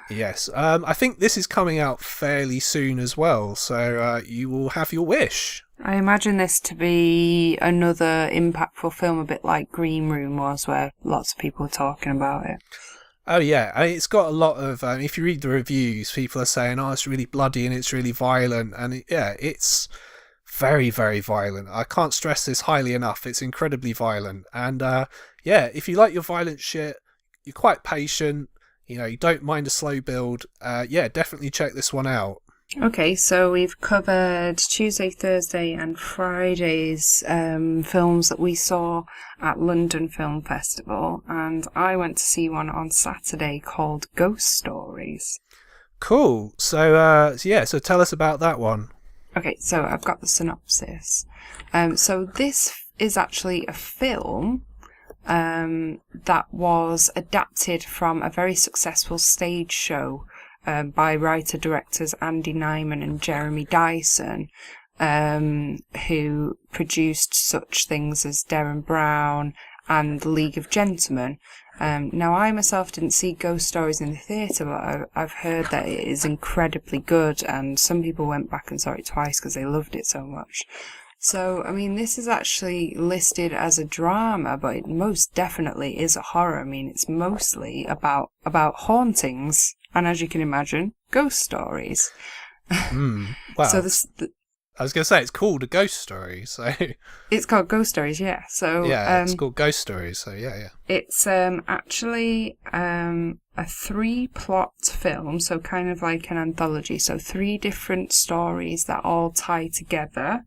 Speaker 1: Yes. I think this is coming out fairly soon as well, so you will have your wish.
Speaker 2: I imagine this to be another impactful film, a bit like Green Room was, where lots of people were talking about it.
Speaker 1: Oh yeah, it's got a lot of. If you read the reviews, people are saying, "Oh, it's really bloody and it's really violent," and it's very, very violent. I can't stress this highly enough. It's incredibly violent, and if you like your violent shit, you're quite patient. You don't mind a slow build. Definitely check this one out.
Speaker 2: Okay, so we've covered Tuesday, Thursday and Friday's films that we saw at London Film Festival, and I went to see one on Saturday called Ghost Stories.
Speaker 1: Cool. So tell us about that one.
Speaker 2: Okay, so I've got the synopsis. So this is actually a film that was adapted from a very successful stage show by writer-directors Andy Nyman and Jeremy Dyson, who produced such things as Derren Brown and League of Gentlemen. Now, I myself didn't see Ghost Stories in the theatre, but I've heard that it is incredibly good, and some people went back and saw it twice because they loved it so much. So, I mean, this is actually listed as a drama, but it most definitely is a horror. I mean, it's mostly about hauntings, and as you can imagine, ghost stories.
Speaker 1: Wow.
Speaker 2: So
Speaker 1: I was going to say, it's called A Ghost Story, so...
Speaker 2: It's called Ghost Stories, yeah. So
Speaker 1: it's called Ghost Stories, so yeah.
Speaker 2: It's actually a 3-plot film, so kind of like an anthology. So 3 different stories that all tie together,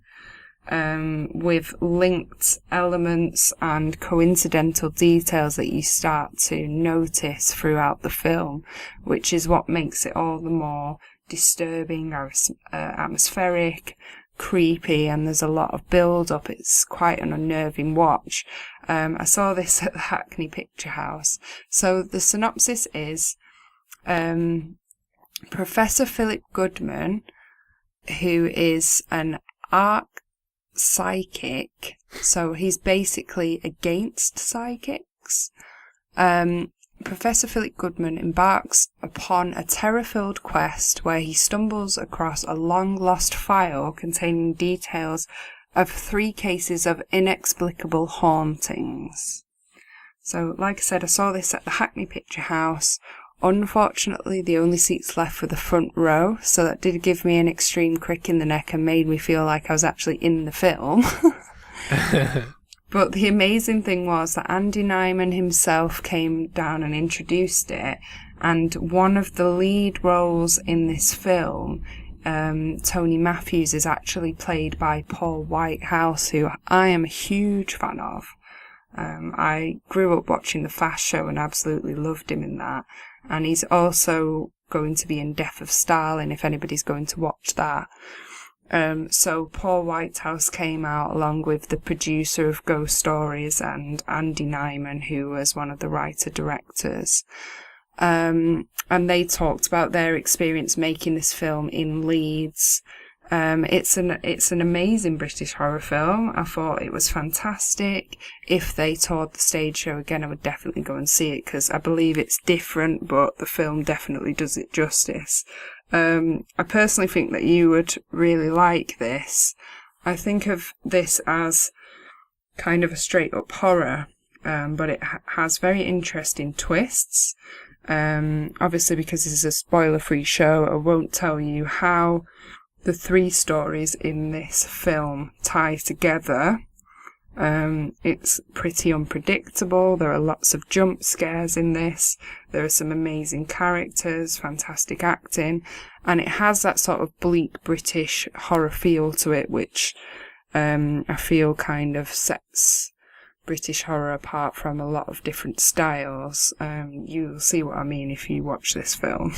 Speaker 2: with linked elements and coincidental details that you start to notice throughout the film, which is what makes it all the more disturbing, atmospheric, creepy, and there's a lot of build-up. It's quite an unnerving watch. I saw this at the Hackney Picture House. So the synopsis is Professor Philip Goodman, who is an art psychic, so he's basically against psychics. Professor Philip Goodman embarks upon a terror-filled quest where he stumbles across a long-lost file containing details of 3 cases of inexplicable hauntings. So, like I said, I saw this at the Hackney Picture House. Unfortunately, the only seats left were the front row, so that did give me an extreme crick in the neck and made me feel like I was actually in the film. But the amazing thing was that Andy Nyman himself came down and introduced it, and one of the lead roles in this film, Tony Matthews, is actually played by Paul Whitehouse, who I am a huge fan of. I grew up watching The Fast Show and absolutely loved him in that, and he's also going to be in Death of Stalin, if anybody's going to watch that. So Paul Whitehouse came out along with the producer of Ghost Stories and Andy Nyman, who was one of the writer-directors. And they talked about their experience making this film in Leeds. It's an amazing British horror film. I thought it was fantastic. If they toured the stage show again, I would definitely go and see it, because I believe it's different, but the film definitely does it justice. I personally think that you would really like this. I think of this as kind of a straight up horror, but it has very interesting twists. Obviously, because this is a spoiler free show, I won't tell you how the 3 stories in this film tie together. It's pretty unpredictable. There are lots of jump scares in this. There are some amazing characters, fantastic acting, and it has that sort of bleak British horror feel to it, which I feel kind of sets British horror apart from a lot of different styles. You'll see what I mean if you watch this film.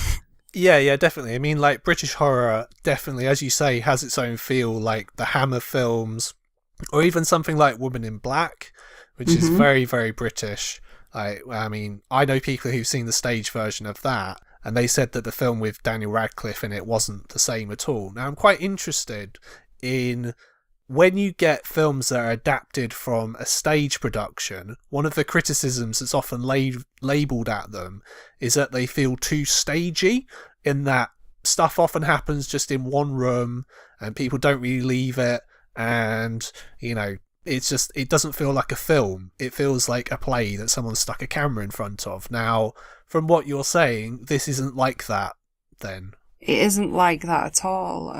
Speaker 1: Yeah, definitely. I mean, like, British horror definitely, as you say, has its own feel, like the Hammer films, or even something like Woman in Black, which is very, very British. I mean, I know people who've seen the stage version of that, and they said that the film with Daniel Radcliffe in it wasn't the same at all. Now, I'm quite interested in when you get films that are adapted from a stage production. One of the criticisms that's often labelled at them is that they feel too stagey, in that stuff often happens just in one room and people don't really leave it. And, you know, it doesn't feel like a film. It feels like a play that someone stuck a camera in front of. Now, from what you're saying, this isn't like that, then.
Speaker 2: It isn't like that at all.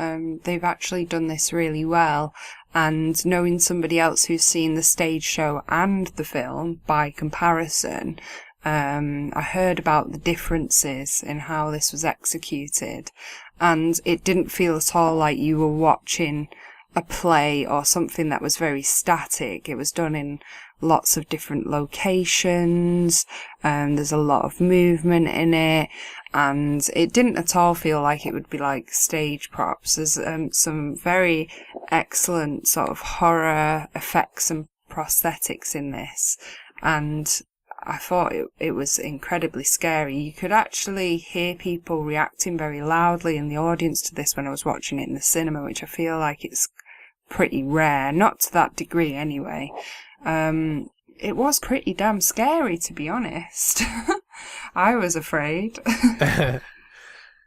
Speaker 2: They've actually done this really well. And knowing somebody else who's seen the stage show and the film by comparison, I heard about the differences in how this was executed. And it didn't feel at all like you were watching a play or something that was very static. It was done in lots of different locations, there's a lot of movement in it, and it didn't at all feel like it would be like stage props. There's some very excellent sort of horror effects and prosthetics in this, and I thought it was incredibly scary. You could actually hear people reacting very loudly in the audience to this when I was watching it in the cinema, which I feel like it's pretty rare, not to that degree anyway. It was pretty damn scary, to be honest. I was afraid.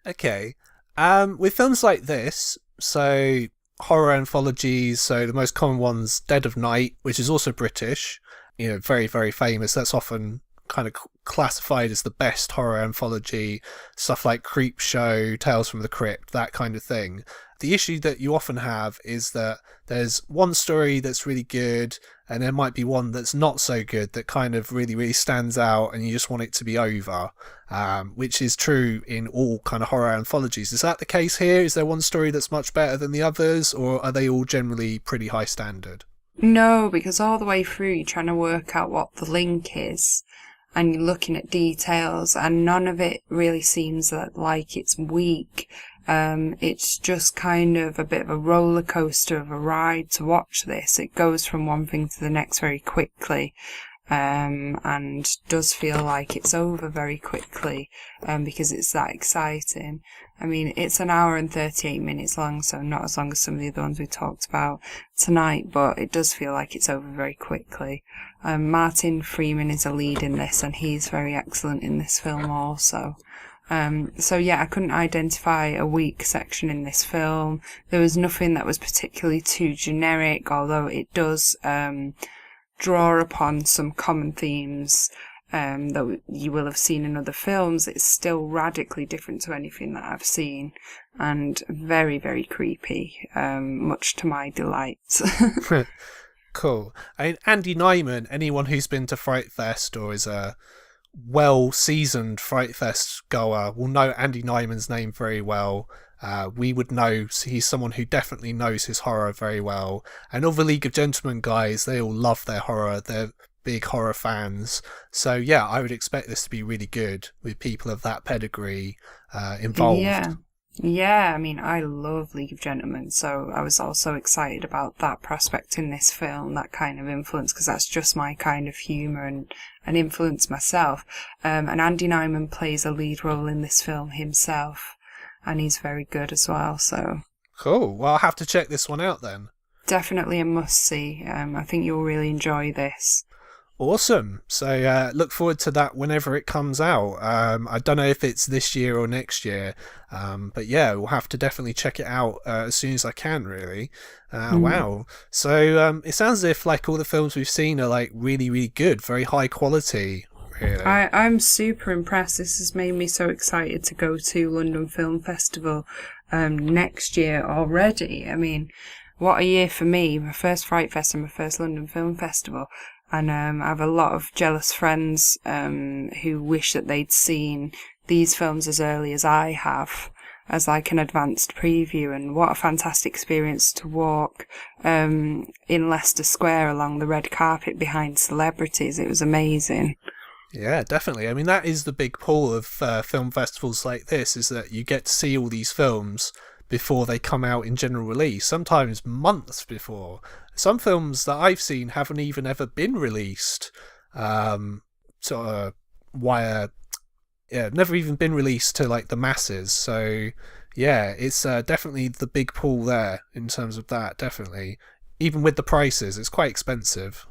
Speaker 1: Okay. With films like this, so horror anthologies, so the most common one's Dead of Night, which is also British, you know, very, very famous. That's often kind of classified as the best horror anthology. Stuff like Creepshow, Tales from the Crypt, that kind of thing. The issue that you often have is that there's one story that's really good, and there might be one that's not so good that kind of really, really stands out, and you just want it to be over, which is true in all kind of horror anthologies. Is that the case here? Is there one story that's much better than the others, or are they all generally pretty high standard?
Speaker 2: No, because all the way through you're trying to work out what the link is, and you're looking at details, and none of it really seems like it's weak. It's just kind of a bit of a roller coaster of a ride to watch this. It goes from one thing to the next very quickly. and does feel like it's over very quickly, because it's that exciting. I mean, it's an hour and 38 minutes long, so not as long as some of the other ones we talked about tonight, but it does feel like it's over very quickly. Martin Freeman is a lead in this, and he's very excellent in this film also. So yeah, I couldn't identify a weak section in this film. There was nothing that was particularly too generic, although it does draw upon some common themes that you will have seen in other films. It's still radically different to anything that I've seen, and very, very creepy, much to my delight.
Speaker 1: Cool. I mean, Andy Nyman, anyone who's been to Fright Fest or is a well-seasoned Fright Fest goer will know Andy Nyman's name very well. We would know he's someone who definitely knows his horror very well. And all the League of Gentlemen guys, they all love their horror. They're big horror fans. So yeah, I would expect this to be really good with people of that pedigree involved.
Speaker 2: Yeah, I mean, I love League of Gentlemen, so I was also excited about that prospect in this film, that kind of influence, because that's just my kind of humour and influence myself. And Andy Nyman plays a lead role in this film himself, and he's very good as well, so...
Speaker 1: Cool, well, I'll have to check this one out then.
Speaker 2: Definitely a must-see. I think you'll really enjoy this.
Speaker 1: Awesome. So look forward to that whenever it comes out. I don't know if it's this year or next year, but yeah, we'll have to definitely check it out as soon as I can, really. Wow. So it sounds as if like all the films we've seen are like really, really good, very high quality. Really.
Speaker 2: I'm super impressed. This has made me so excited to go to London Film Festival next year already. I mean, what a year for me. My first Fright Fest and my first London Film Festival. And I have a lot of jealous friends who wish that they'd seen these films as early as I have, as like an advanced preview. And what a fantastic experience to walk in Leicester Square along the red carpet behind celebrities. It was amazing.
Speaker 1: Yeah, definitely. I mean, that is the big pull of film festivals like this, is that you get to see all these films before they come out in general release, sometimes months before. Some films that I've seen haven't even ever been released, never even been released to like the masses. So yeah, it's definitely the big pull there in terms of that. Definitely, even with the prices, it's quite expensive.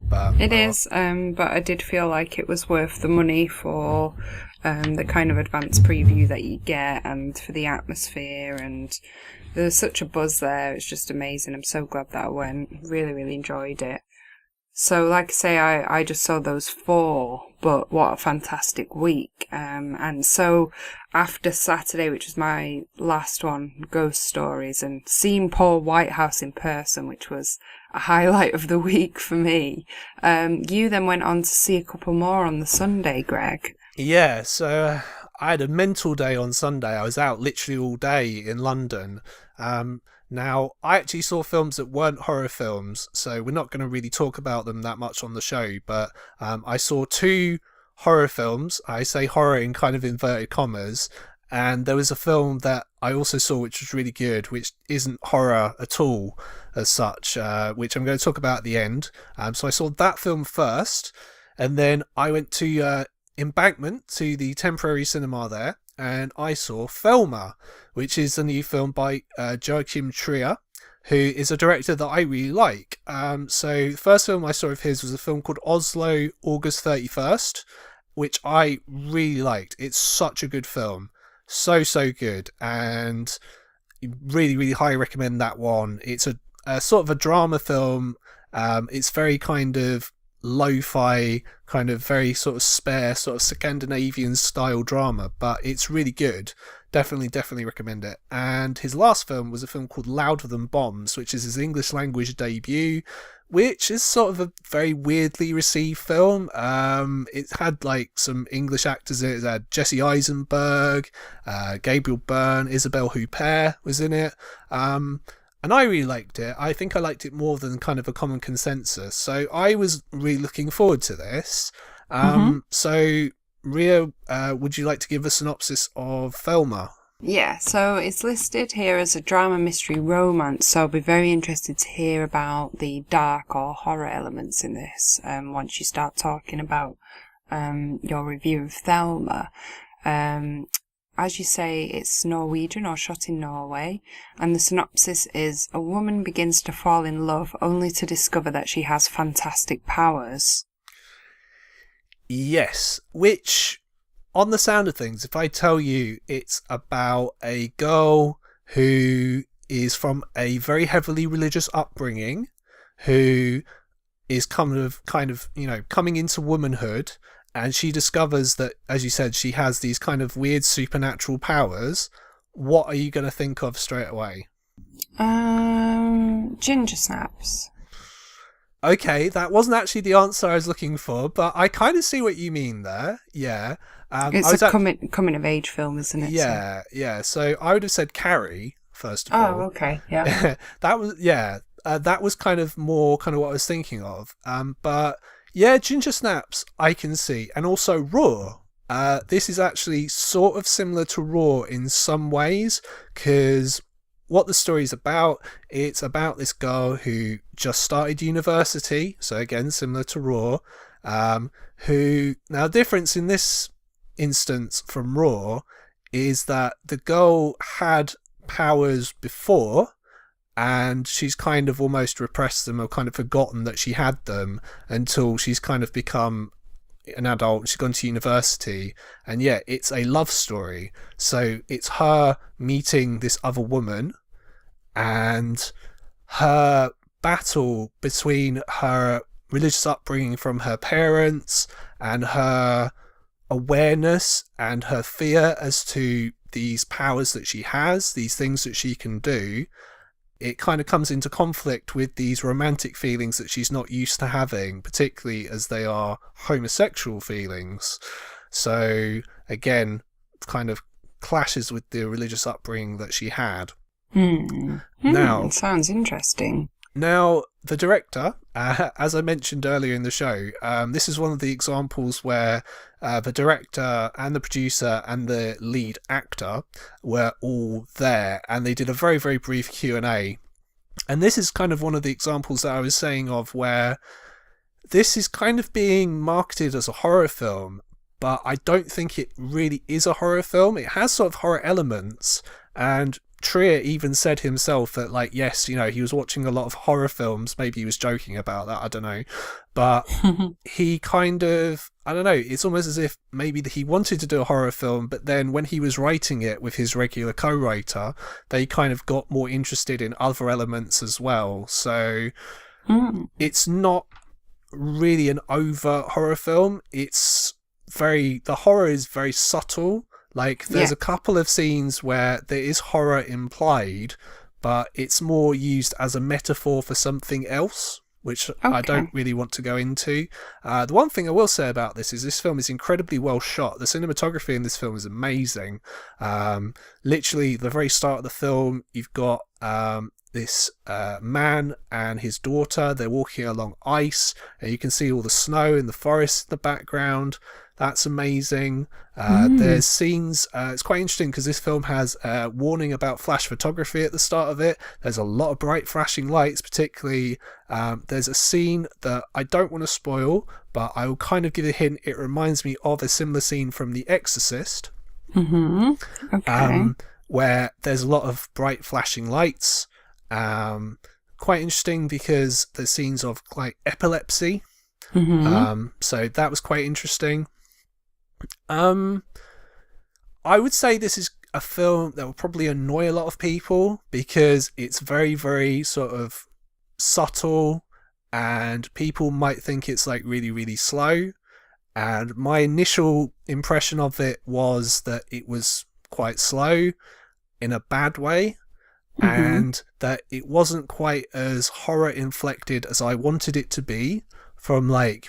Speaker 1: But
Speaker 2: it is, but I did feel like it was worth the money for the kind of advanced preview that you get, and for the atmosphere, and there was such a buzz there. It's just amazing. I'm so glad that I went. Really, really enjoyed it. So, like I say, I just saw those 4, but what a fantastic week. And so, after Saturday, which was my last one, Ghost Stories, and seeing Paul Whitehouse in person, which was a highlight of the week for me, you then went on to see a couple more on the Sunday, Greg.
Speaker 1: Yeah, so I had a mental day on Sunday. I was out literally all day in London. Now, I actually saw films that weren't horror films, so we're not going to really talk about them that much on the show, but I saw 2 horror films. I say horror in kind of inverted commas, and there was a film that I also saw which was really good, which isn't horror at all as such, which I'm going to talk about at the end. So I saw that film first, and then I went to Embankment, to the temporary cinema there, and I saw Thelma, which is a new film by Joachim Trier, who is a director that I really like. So the first film I saw of his was a film called Oslo, August 31st, which I really liked. It's such a good film. So good. And really, really highly recommend that one. It's a sort of a drama film. It's very kind of lo-fi, kind of very sort of spare, sort of Scandinavian style drama, but it's really good. Definitely recommend it. And his last film was a film called Louder Than Bombs, which is his English language debut, which is sort of a very weirdly received film. It had like some English actors in it. It had Jesse Eisenberg, Gabriel Byrne, Isabelle Huppert was in it. And I really liked it. I think I liked it more than kind of a common consensus. So I was really looking forward to this. So, Ria, would you like to give a synopsis of Thelma?
Speaker 2: Yeah, so it's listed here as a drama, mystery, romance, so I'll be very interested to hear about the dark or horror elements in this once you start talking about your review of Thelma. As you say, it's Norwegian or shot in Norway, and the synopsis is a woman begins to fall in love only to discover that she has fantastic powers.
Speaker 1: Yes, which, on the sound of things, if I tell you it's about a girl who is from a very heavily religious upbringing, who is kind of, coming into womanhood, and she discovers that, as you said, she has these kind of weird supernatural powers, what are you going to think of straight away?
Speaker 2: Ginger snaps.
Speaker 1: Okay, that wasn't actually the answer I was looking for, but I kind of see what you mean there. Yeah.
Speaker 2: It's a coming of age film, isn't it?
Speaker 1: Yeah, yeah. So I would have said Carrie first of all.
Speaker 2: Oh, okay. Yeah.
Speaker 1: That was kind of what I was thinking of. But yeah, Ginger Snaps I can see, and also Raw. This is actually sort of similar to Raw in some ways, because what the story's about, it's about this girl who just started university, so again similar to Raw, who, now the difference in this instance from Raw is that the girl had powers before, and she's kind of almost repressed them or kind of forgotten that she had them until she's kind of become an adult. She's gone to university, and yeah, it's a love story. So it's her meeting this other woman and her battle between her religious upbringing from her parents and her awareness and her fear as to these powers that she has, these things that she can do. It kind of comes into conflict with these romantic feelings that she's not used to having, particularly as they are homosexual feelings. So again, kind of clashes with the religious upbringing that she had. Now,
Speaker 2: sounds interesting.
Speaker 1: Now, the director, as I mentioned earlier in the show, this is one of the examples where the director and the producer and the lead actor were all there, and they did a very, very brief Q&A. And this is kind of one of the examples that I was saying of where this is kind of being marketed as a horror film, but I don't think it really is a horror film. It has sort of horror elements, and Trier even said himself that, like, yes, you know, he was watching a lot of horror films. Maybe he was joking about that, I don't know. But he kind of, I don't know, it's almost as if maybe he wanted to do a horror film, but then when he was writing it with his regular co-writer, they kind of got more interested in other elements as well. So it's not really an overt horror film. The horror is very subtle. Like, there's a couple of scenes where there is horror implied, but it's more used as a metaphor for something else, which I don't really want to go into. The one thing I will say about this is film is incredibly well shot. The cinematography in this film is amazing. Literally, the very start of the film, you've got this man and his daughter. They're walking along ice, and you can see all the snow in the forest in the background. That's amazing. There's scenes, it's quite interesting because this film has a warning about flash photography at the start of it. There's a lot of bright flashing lights, particularly there's a scene that I don't want to spoil, but I will kind of give a hint. It reminds me of a similar scene from The Exorcist, where there's a lot of bright flashing lights. Quite interesting because there's scenes of like epilepsy. So that was quite interesting. I would say this is a film that will probably annoy a lot of people because it's very, very sort of subtle, and people might think it's like really, really slow. And my initial impression of it was that it was quite slow in a bad way, and that it wasn't quite as horror inflected as I wanted it to be from like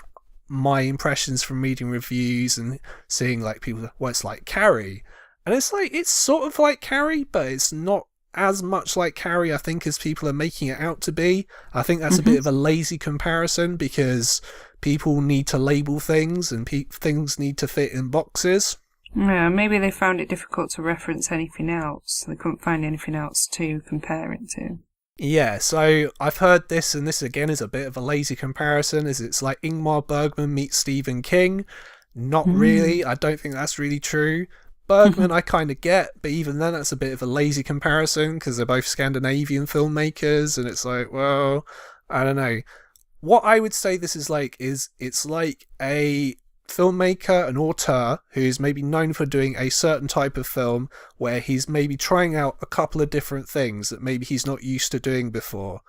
Speaker 1: my impressions from reading reviews and seeing like people, well, it's like Carrie, and it's like, it's sort of like Carrie, but it's not as much like Carrie, I think, as people are making it out to be. I think that's a bit of a lazy comparison because people need to label things and things need to fit in boxes.
Speaker 2: Yeah, maybe they found it difficult to reference anything else. They couldn't find anything else to compare it to.
Speaker 1: Yeah, so I've heard this, and this again is a bit of a lazy comparison, is it's like Ingmar Bergman meets Stephen King. Not really, I don't think that's really true. Bergman I kind of get, but even then that's a bit of a lazy comparison because they're both Scandinavian filmmakers, and it's like, well, I don't know. What I would say this is like is it's like a filmmaker, an auteur, who's maybe known for doing a certain type of film where he's maybe trying out a couple of different things that maybe he's not used to doing before.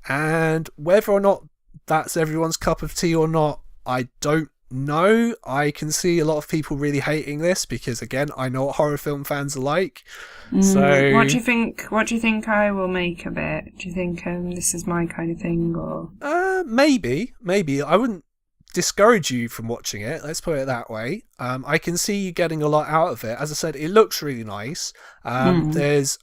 Speaker 1: And whether or not that's everyone's cup of tea or not, I don't know. I can see a lot of people really hating this because, again, I know what horror film fans are like. So,
Speaker 2: what do you think? What do you think I will make of it? Do you think this is my kind of thing, or
Speaker 1: maybe. I wouldn't discourage you from watching it. Let's put it that way. I can see you getting a lot out of it. As I said, it looks really nice. There's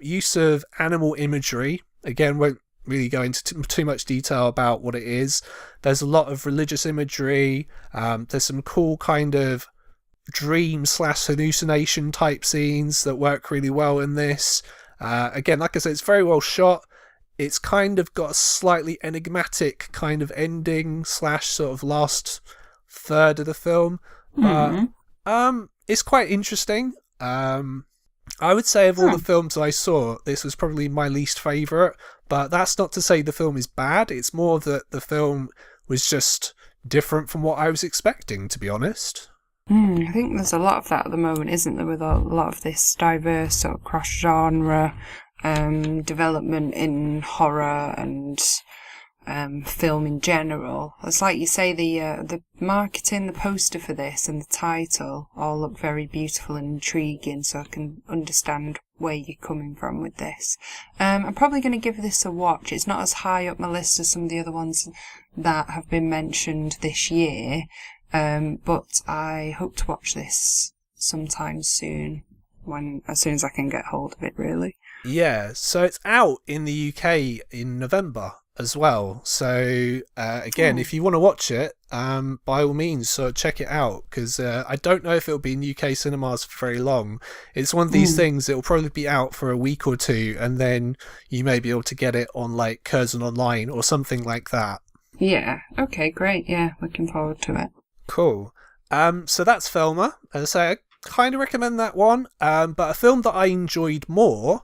Speaker 1: use of animal imagery. Again, won't really go into too much detail about what it is. There's a lot of religious imagery. There's some cool kind of dream/hallucination type scenes that work really well in this. Again, like I said, it's very well shot. It's kind of got a slightly enigmatic kind of ending / sort of last third of the film, but it's quite interesting. I would say of all the films I saw, this was probably my least favourite, but that's not to say the film is bad. It's more that the film was just different from what I was expecting, to be honest.
Speaker 2: I think there's a lot of that at the moment, isn't there, with a lot of this diverse sort of cross-genre development in horror and film in general. It's like you say, the marketing, the poster for this and the title all look very beautiful and intriguing, so I can understand where you're coming from with this. I'm probably going to give this a watch. It's not as high up my list as some of the other ones that have been mentioned this year, but I hope to watch this sometime soon, as soon as I can get hold of it, really.
Speaker 1: Yeah, so it's out in the UK in November as well. So again, if you want to watch it, by all means, so check it out, because I don't know if it'll be in UK cinemas for very long. It's one of these things that will probably be out for a week or two, and then you may be able to get it on like Curzon Online or something like that.
Speaker 2: Yeah, okay, great. Yeah, looking forward to it.
Speaker 1: Cool. So that's Thelma. As I say, I kind of recommend that one. But a film that I enjoyed more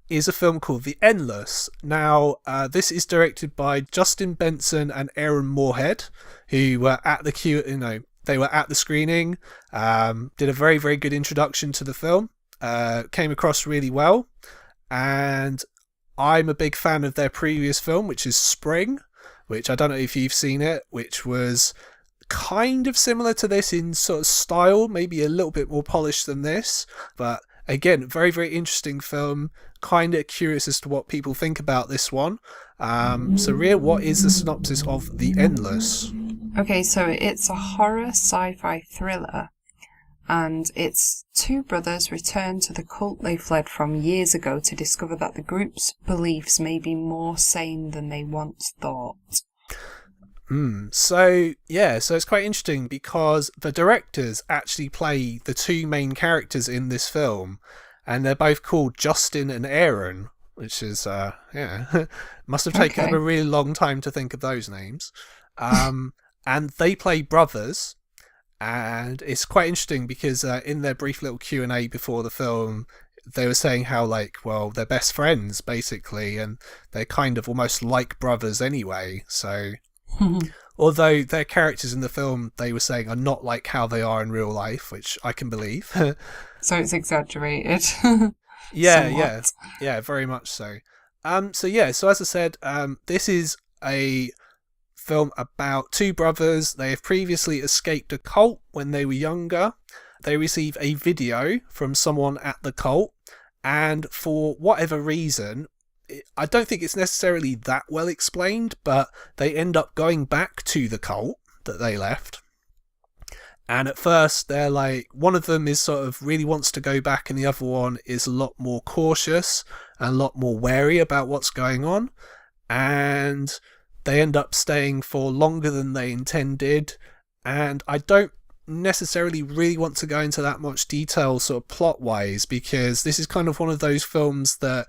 Speaker 1: is a film called The Endless. Now, this is directed by Justin Benson and Aaron Moorhead, who were at the they were at the screening. Did a very, very good introduction to the film. Came across really well, and I'm a big fan of their previous film, which is Spring, which I don't know if you've seen it, which was kind of similar to this in sort of style, maybe a little bit more polished than this, but again, very, very interesting film. Kind of curious as to what people think about this one. So Rhea, what is the synopsis of The Endless?
Speaker 2: Okay, so it's a horror sci-fi thriller, and it's two brothers return to the cult they fled from years ago to discover that the group's beliefs may be more sane than they once thought.
Speaker 1: So it's quite interesting because the directors actually play the two main characters in this film, and they're both called Justin and Aaron, which is must have taken them a really long time to think of those names. And they play brothers, and it's quite interesting because in their brief little Q&A before the film, they were saying how they're best friends basically, and they're kind of almost like brothers anyway. So although their characters in the film, they were saying, are not like how they are in real life, which I can believe.
Speaker 2: So it's exaggerated.
Speaker 1: Yeah, very much so. So as I said, this is a film about two brothers. They have previously escaped a cult when they were younger. They receive a video from someone at the cult, and for whatever reason, I don't think it's necessarily that well explained, but they end up going back to the cult that they left. And at first, they're like, one of them is sort of really wants to go back, and the other one is a lot more cautious and a lot more wary about what's going on. And they end up staying for longer than they intended. And I don't necessarily really want to go into that much detail sort of plot wise, because this is kind of one of those films that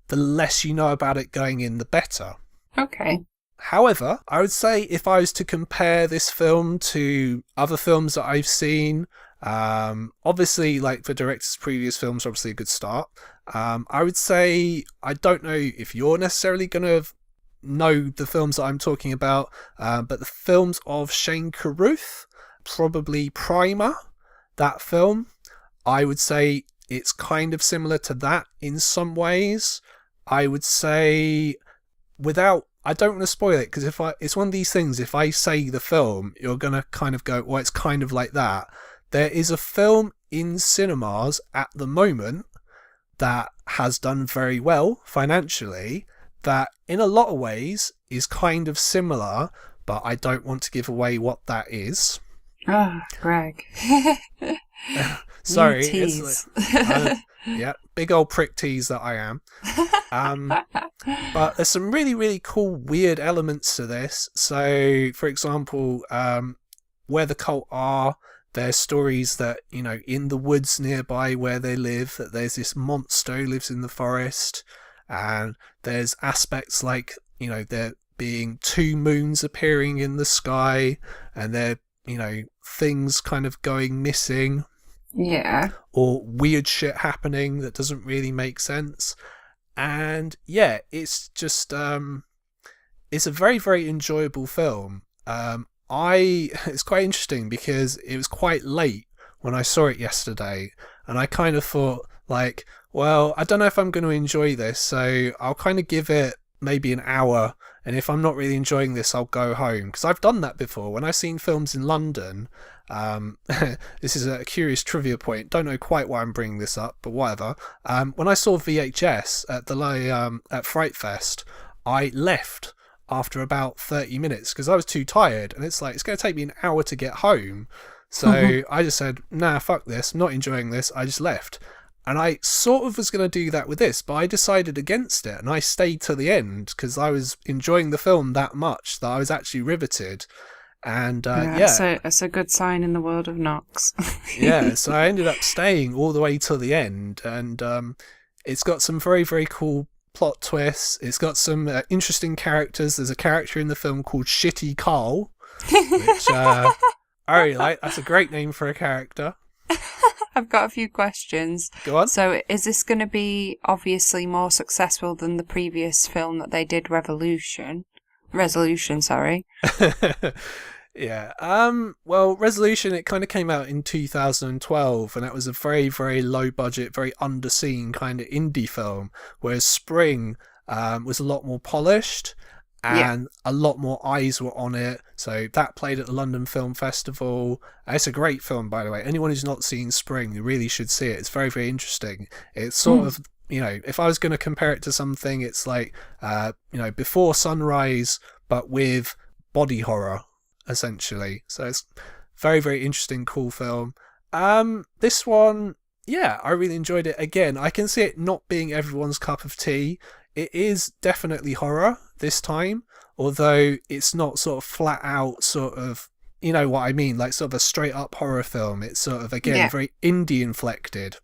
Speaker 1: the less you know about it going in, the better.
Speaker 2: Okay.
Speaker 1: However, I would say if I was to compare this film to other films that I've seen, obviously, like the director's previous films are obviously a good start. I would say, I don't know if you're necessarily going to know the films that I'm talking about, but the films of Shane Carruth, probably Primer, that film, I would say it's kind of similar to that in some ways. I would say, I don't want to spoil it, because it's one of these things, if I say the film, you're going to kind of go, well, it's kind of like that. There is a film in cinemas at the moment that has done very well financially, that in a lot of ways is kind of similar, but I don't want to give away what that is.
Speaker 2: Ah, Greg.
Speaker 1: Sorry.
Speaker 2: You tease.
Speaker 1: Yeah, big old prick tease that I am. But there's some really, really cool, weird elements to this. So, for example, where the cult are, there's stories that, in the woods nearby where they live, that there's this monster who lives in the forest. And there's aspects like, there being 2 moons appearing in the sky, and there, things kind of going missing.
Speaker 2: Yeah.
Speaker 1: Or weird shit happening that doesn't really make sense. And yeah, it's just it's a very, very enjoyable film. It's quite interesting because it was quite late when I saw it yesterday, and I kind of thought, like, well, I don't know if I'm going to enjoy this, so I'll kind of give it maybe an hour, and if I'm not really enjoying this, I'll go home. Because I've done that before when I've seen films in London. This is a curious trivia point. Don't know quite why I'm bringing this up, but whatever. When I saw VHS at Fright Fest, I left after about 30 minutes because I was too tired, and it's going to take me an hour to get home. So I just said, nah, fuck this, I'm not enjoying this. I just left. And I sort of was going to do that with this, but I decided against it, and I stayed to the end because I was enjoying the film that much that I was actually riveted. And
Speaker 2: yeah. It's a good sign in the world of Knox.
Speaker 1: Yeah, so I ended up staying all the way till the end, and it's got some very, very cool plot twists. It's got some interesting characters. There's a character in the film called Shitty Carl, which I really like. That's a great name for a character.
Speaker 2: I've got a few questions.
Speaker 1: Go on.
Speaker 2: So is this going to be obviously more successful than the previous film that they did, Resolution, sorry.
Speaker 1: Yeah. Well, Resolution, it kind of came out in 2012, and that was a very, very low budget, very underseen kind of indie film, whereas Spring was a lot more polished, and a lot more eyes were on it. So that played at the London Film Festival. It's a great film, by the way. Anyone who's not seen Spring, you really should see it. It's very, very interesting. It's sort of, if I was going to compare it to something, it's like, Before Sunrise, but with body horror, essentially. So it's very, very interesting, cool film. This one, yeah, I really enjoyed it. Again, I can see it not being everyone's cup of tea. It is definitely horror this time, although it's not sort of flat out sort of, you know what I mean, like sort of a straight up horror film. It's sort of, again, very indie inflected.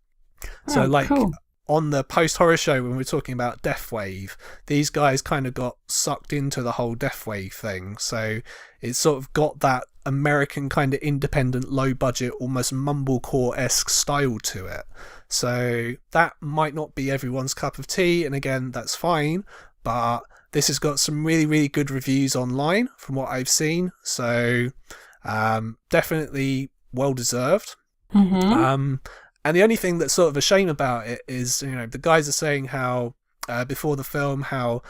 Speaker 1: So cool. On the post-horror show, when we're talking about Deathwave, these guys kind of got sucked into the whole Deathwave thing. So it's sort of got that American kind of independent, low-budget, almost mumblecore-esque style to it. So that might not be everyone's cup of tea, and again, that's fine. But this has got some really, really good reviews online from what I've seen. So definitely well-deserved. Mm-hmm. And the only thing that's sort of a shame about it is, the guys are saying how, before the film, how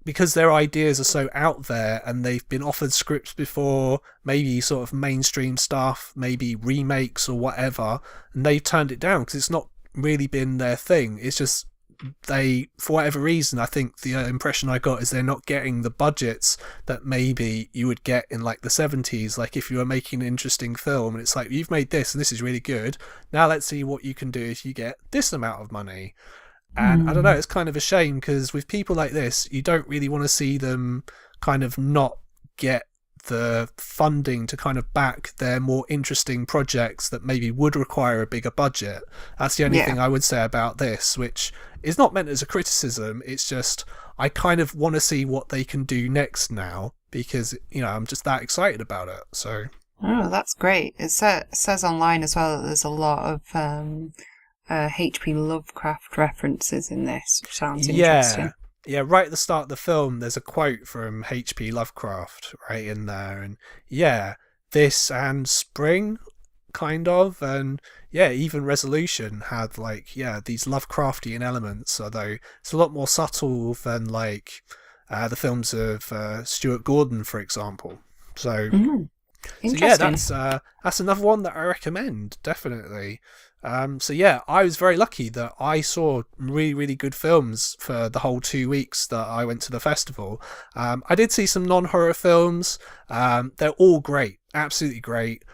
Speaker 1: because their ideas are so out there and they've been offered scripts before, maybe sort of mainstream stuff, maybe remakes or whatever, and they've turned it down because it's not really been their thing. It's just for whatever reason, I think the impression I got is they're not getting the budgets that maybe you would get in like the 70s, like if you were making an interesting film and it's like, you've made this and this is really good, now let's see what you can do if you get this amount of money. And I don't know, it's kind of a shame because with people like this, you don't really want to see them kind of not get the funding to kind of back their more interesting projects that maybe would require a bigger budget. That's the only thing I would say about this, which is not meant as a criticism. It's just I kind of want to see what they can do next now, because I'm just that excited about it. So
Speaker 2: that's great. It says online as well that there's a lot of H.P. Lovecraft references in this, which sounds interesting.
Speaker 1: Yeah, right at the start of the film, there's a quote from H.P. Lovecraft right in there. And this and Spring, kind of. And even Resolution had these Lovecraftian elements, although it's a lot more subtle than the films of Stuart Gordon, for example. So, that's another one that I recommend, definitely. I was very lucky that I saw really, really good films for the whole 2 weeks that I went to the festival. I did see some non-horror films. They're all great, absolutely great.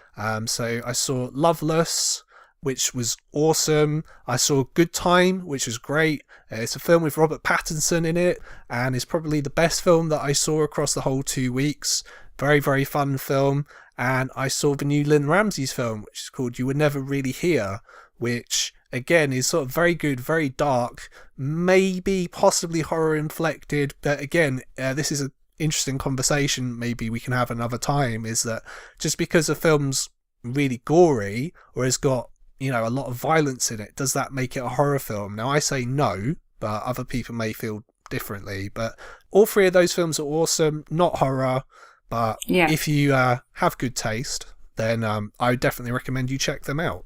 Speaker 1: So I saw Loveless, which was awesome. I saw Good Time, which was great. It's a film with Robert Pattinson in it, and it's probably the best film that I saw across the whole 2 weeks. Very, very fun film. And I saw the new Lynn Ramsey's film, which is called You Were Never Really Here, which, again, is sort of very good, very dark, maybe possibly horror inflected. But again, this is an interesting conversation maybe we can have another time, is that just because a film's really gory or has got, a lot of violence in it, does that make it a horror film? Now, I say no, but other people may feel differently. But all three of those films are awesome, not horror. But if you have good taste, then I would definitely recommend you check them out.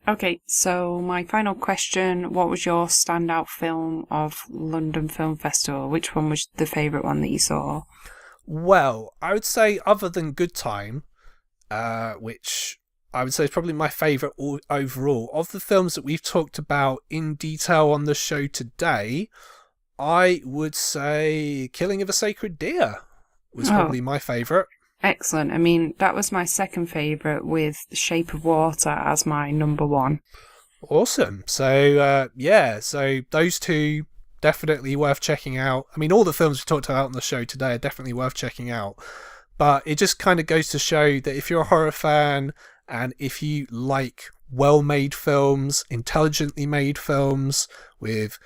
Speaker 2: Okay, so my final question, what was your standout film of London Film Festival? Which one was the favourite one that you saw?
Speaker 1: Well, I would say other than Good Time, which I would say is probably my favourite overall, of the films that we've talked about in detail on the show today, I would say Killing of a Sacred Deer was probably my favourite.
Speaker 2: Excellent. I mean, that was my second favourite, with The Shape of Water as my number one.
Speaker 1: Awesome. So, so those two definitely worth checking out. I mean, all the films we talked about on the show today are definitely worth checking out. But it just kind of goes to show that if you're a horror fan and if you like well-made films, intelligently made films with,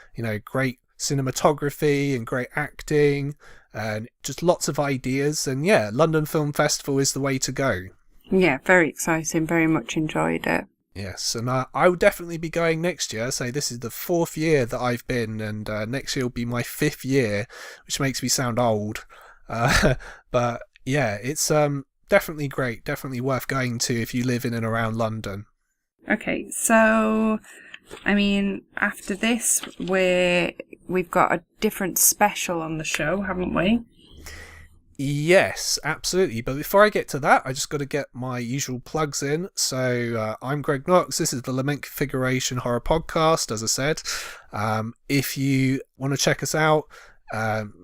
Speaker 1: great cinematography and great acting and just lots of ideas, and London Film Festival is the way to go.
Speaker 2: Yeah, very exciting, very much enjoyed it.
Speaker 1: Yes, and I will definitely be going next year. So this is the 4th year that I've been, and next year will be my 5th year, which makes me sound old. But it's definitely great, definitely worth going to if you live in and around London.
Speaker 2: Okay, so I mean, after this, we've got a different special on the show, haven't we?
Speaker 1: Yes, absolutely. But before I get to that, I just got to get my usual plugs in. So I'm Greg Knox. This is the Lament Configuration Horror Podcast, as I said. If you want to check us out,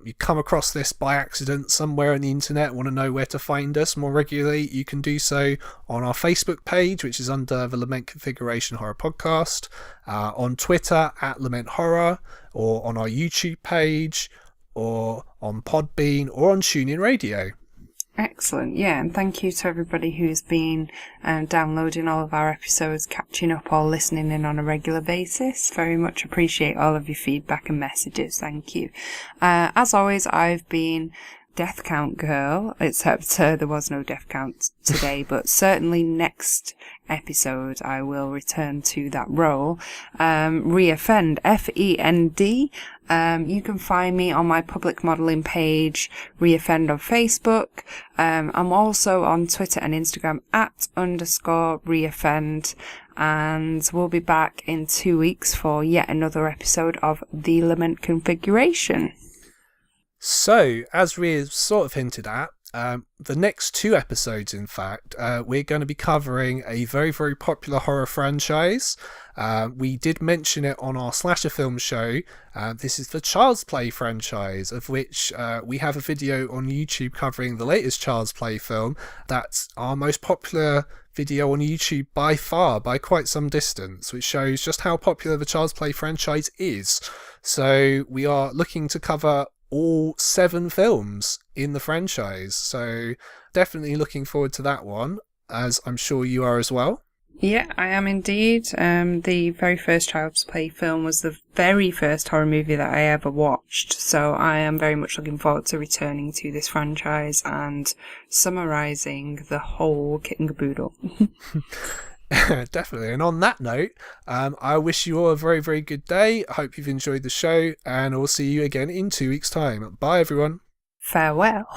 Speaker 1: you come across this by accident somewhere on the internet, want to know where to find us more regularly, you can do so on our Facebook page, which is under the Lament Configuration Horror Podcast, on Twitter at Lament Horror, or on our YouTube page, or on Podbean, or on TuneIn Radio.
Speaker 2: Excellent, and thank you to everybody who's been downloading all of our episodes, catching up or listening in on a regular basis. Very much appreciate all of your feedback and messages, thank you. As always, I've been Death Count Girl, except there was no Death Count today, but certainly next episode I will return to that role. Reoffend, F-E-N-D. You can find me on my public modelling page, Reoffend on Facebook. I'm also on Twitter and Instagram @_Reoffend. And we'll be back in 2 weeks for yet another episode of The Lament Configuration.
Speaker 1: So, as we sort of hinted at, the next 2 episodes, in fact, we're going to be covering a very, very popular horror franchise. We did mention it on our Slasher Film show. This is the Child's Play franchise, of which we have a video on YouTube covering the latest Child's Play film. That's our most popular video on YouTube by far, by quite some distance, which shows just how popular the Child's Play franchise is. So we are looking to cover all 7 films in the franchise. So definitely looking forward to that one, as I'm sure you are as well.
Speaker 2: Yeah, I am indeed. The very first Child's Play film was the very first horror movie that I ever watched, so I am very much looking forward to returning to this franchise and summarising the whole kit and caboodle.
Speaker 1: Definitely. And on that note, I wish you all a very, very good day. I hope you've enjoyed the show, and I'll see you again in 2 weeks' time. Bye, everyone.
Speaker 2: Farewell.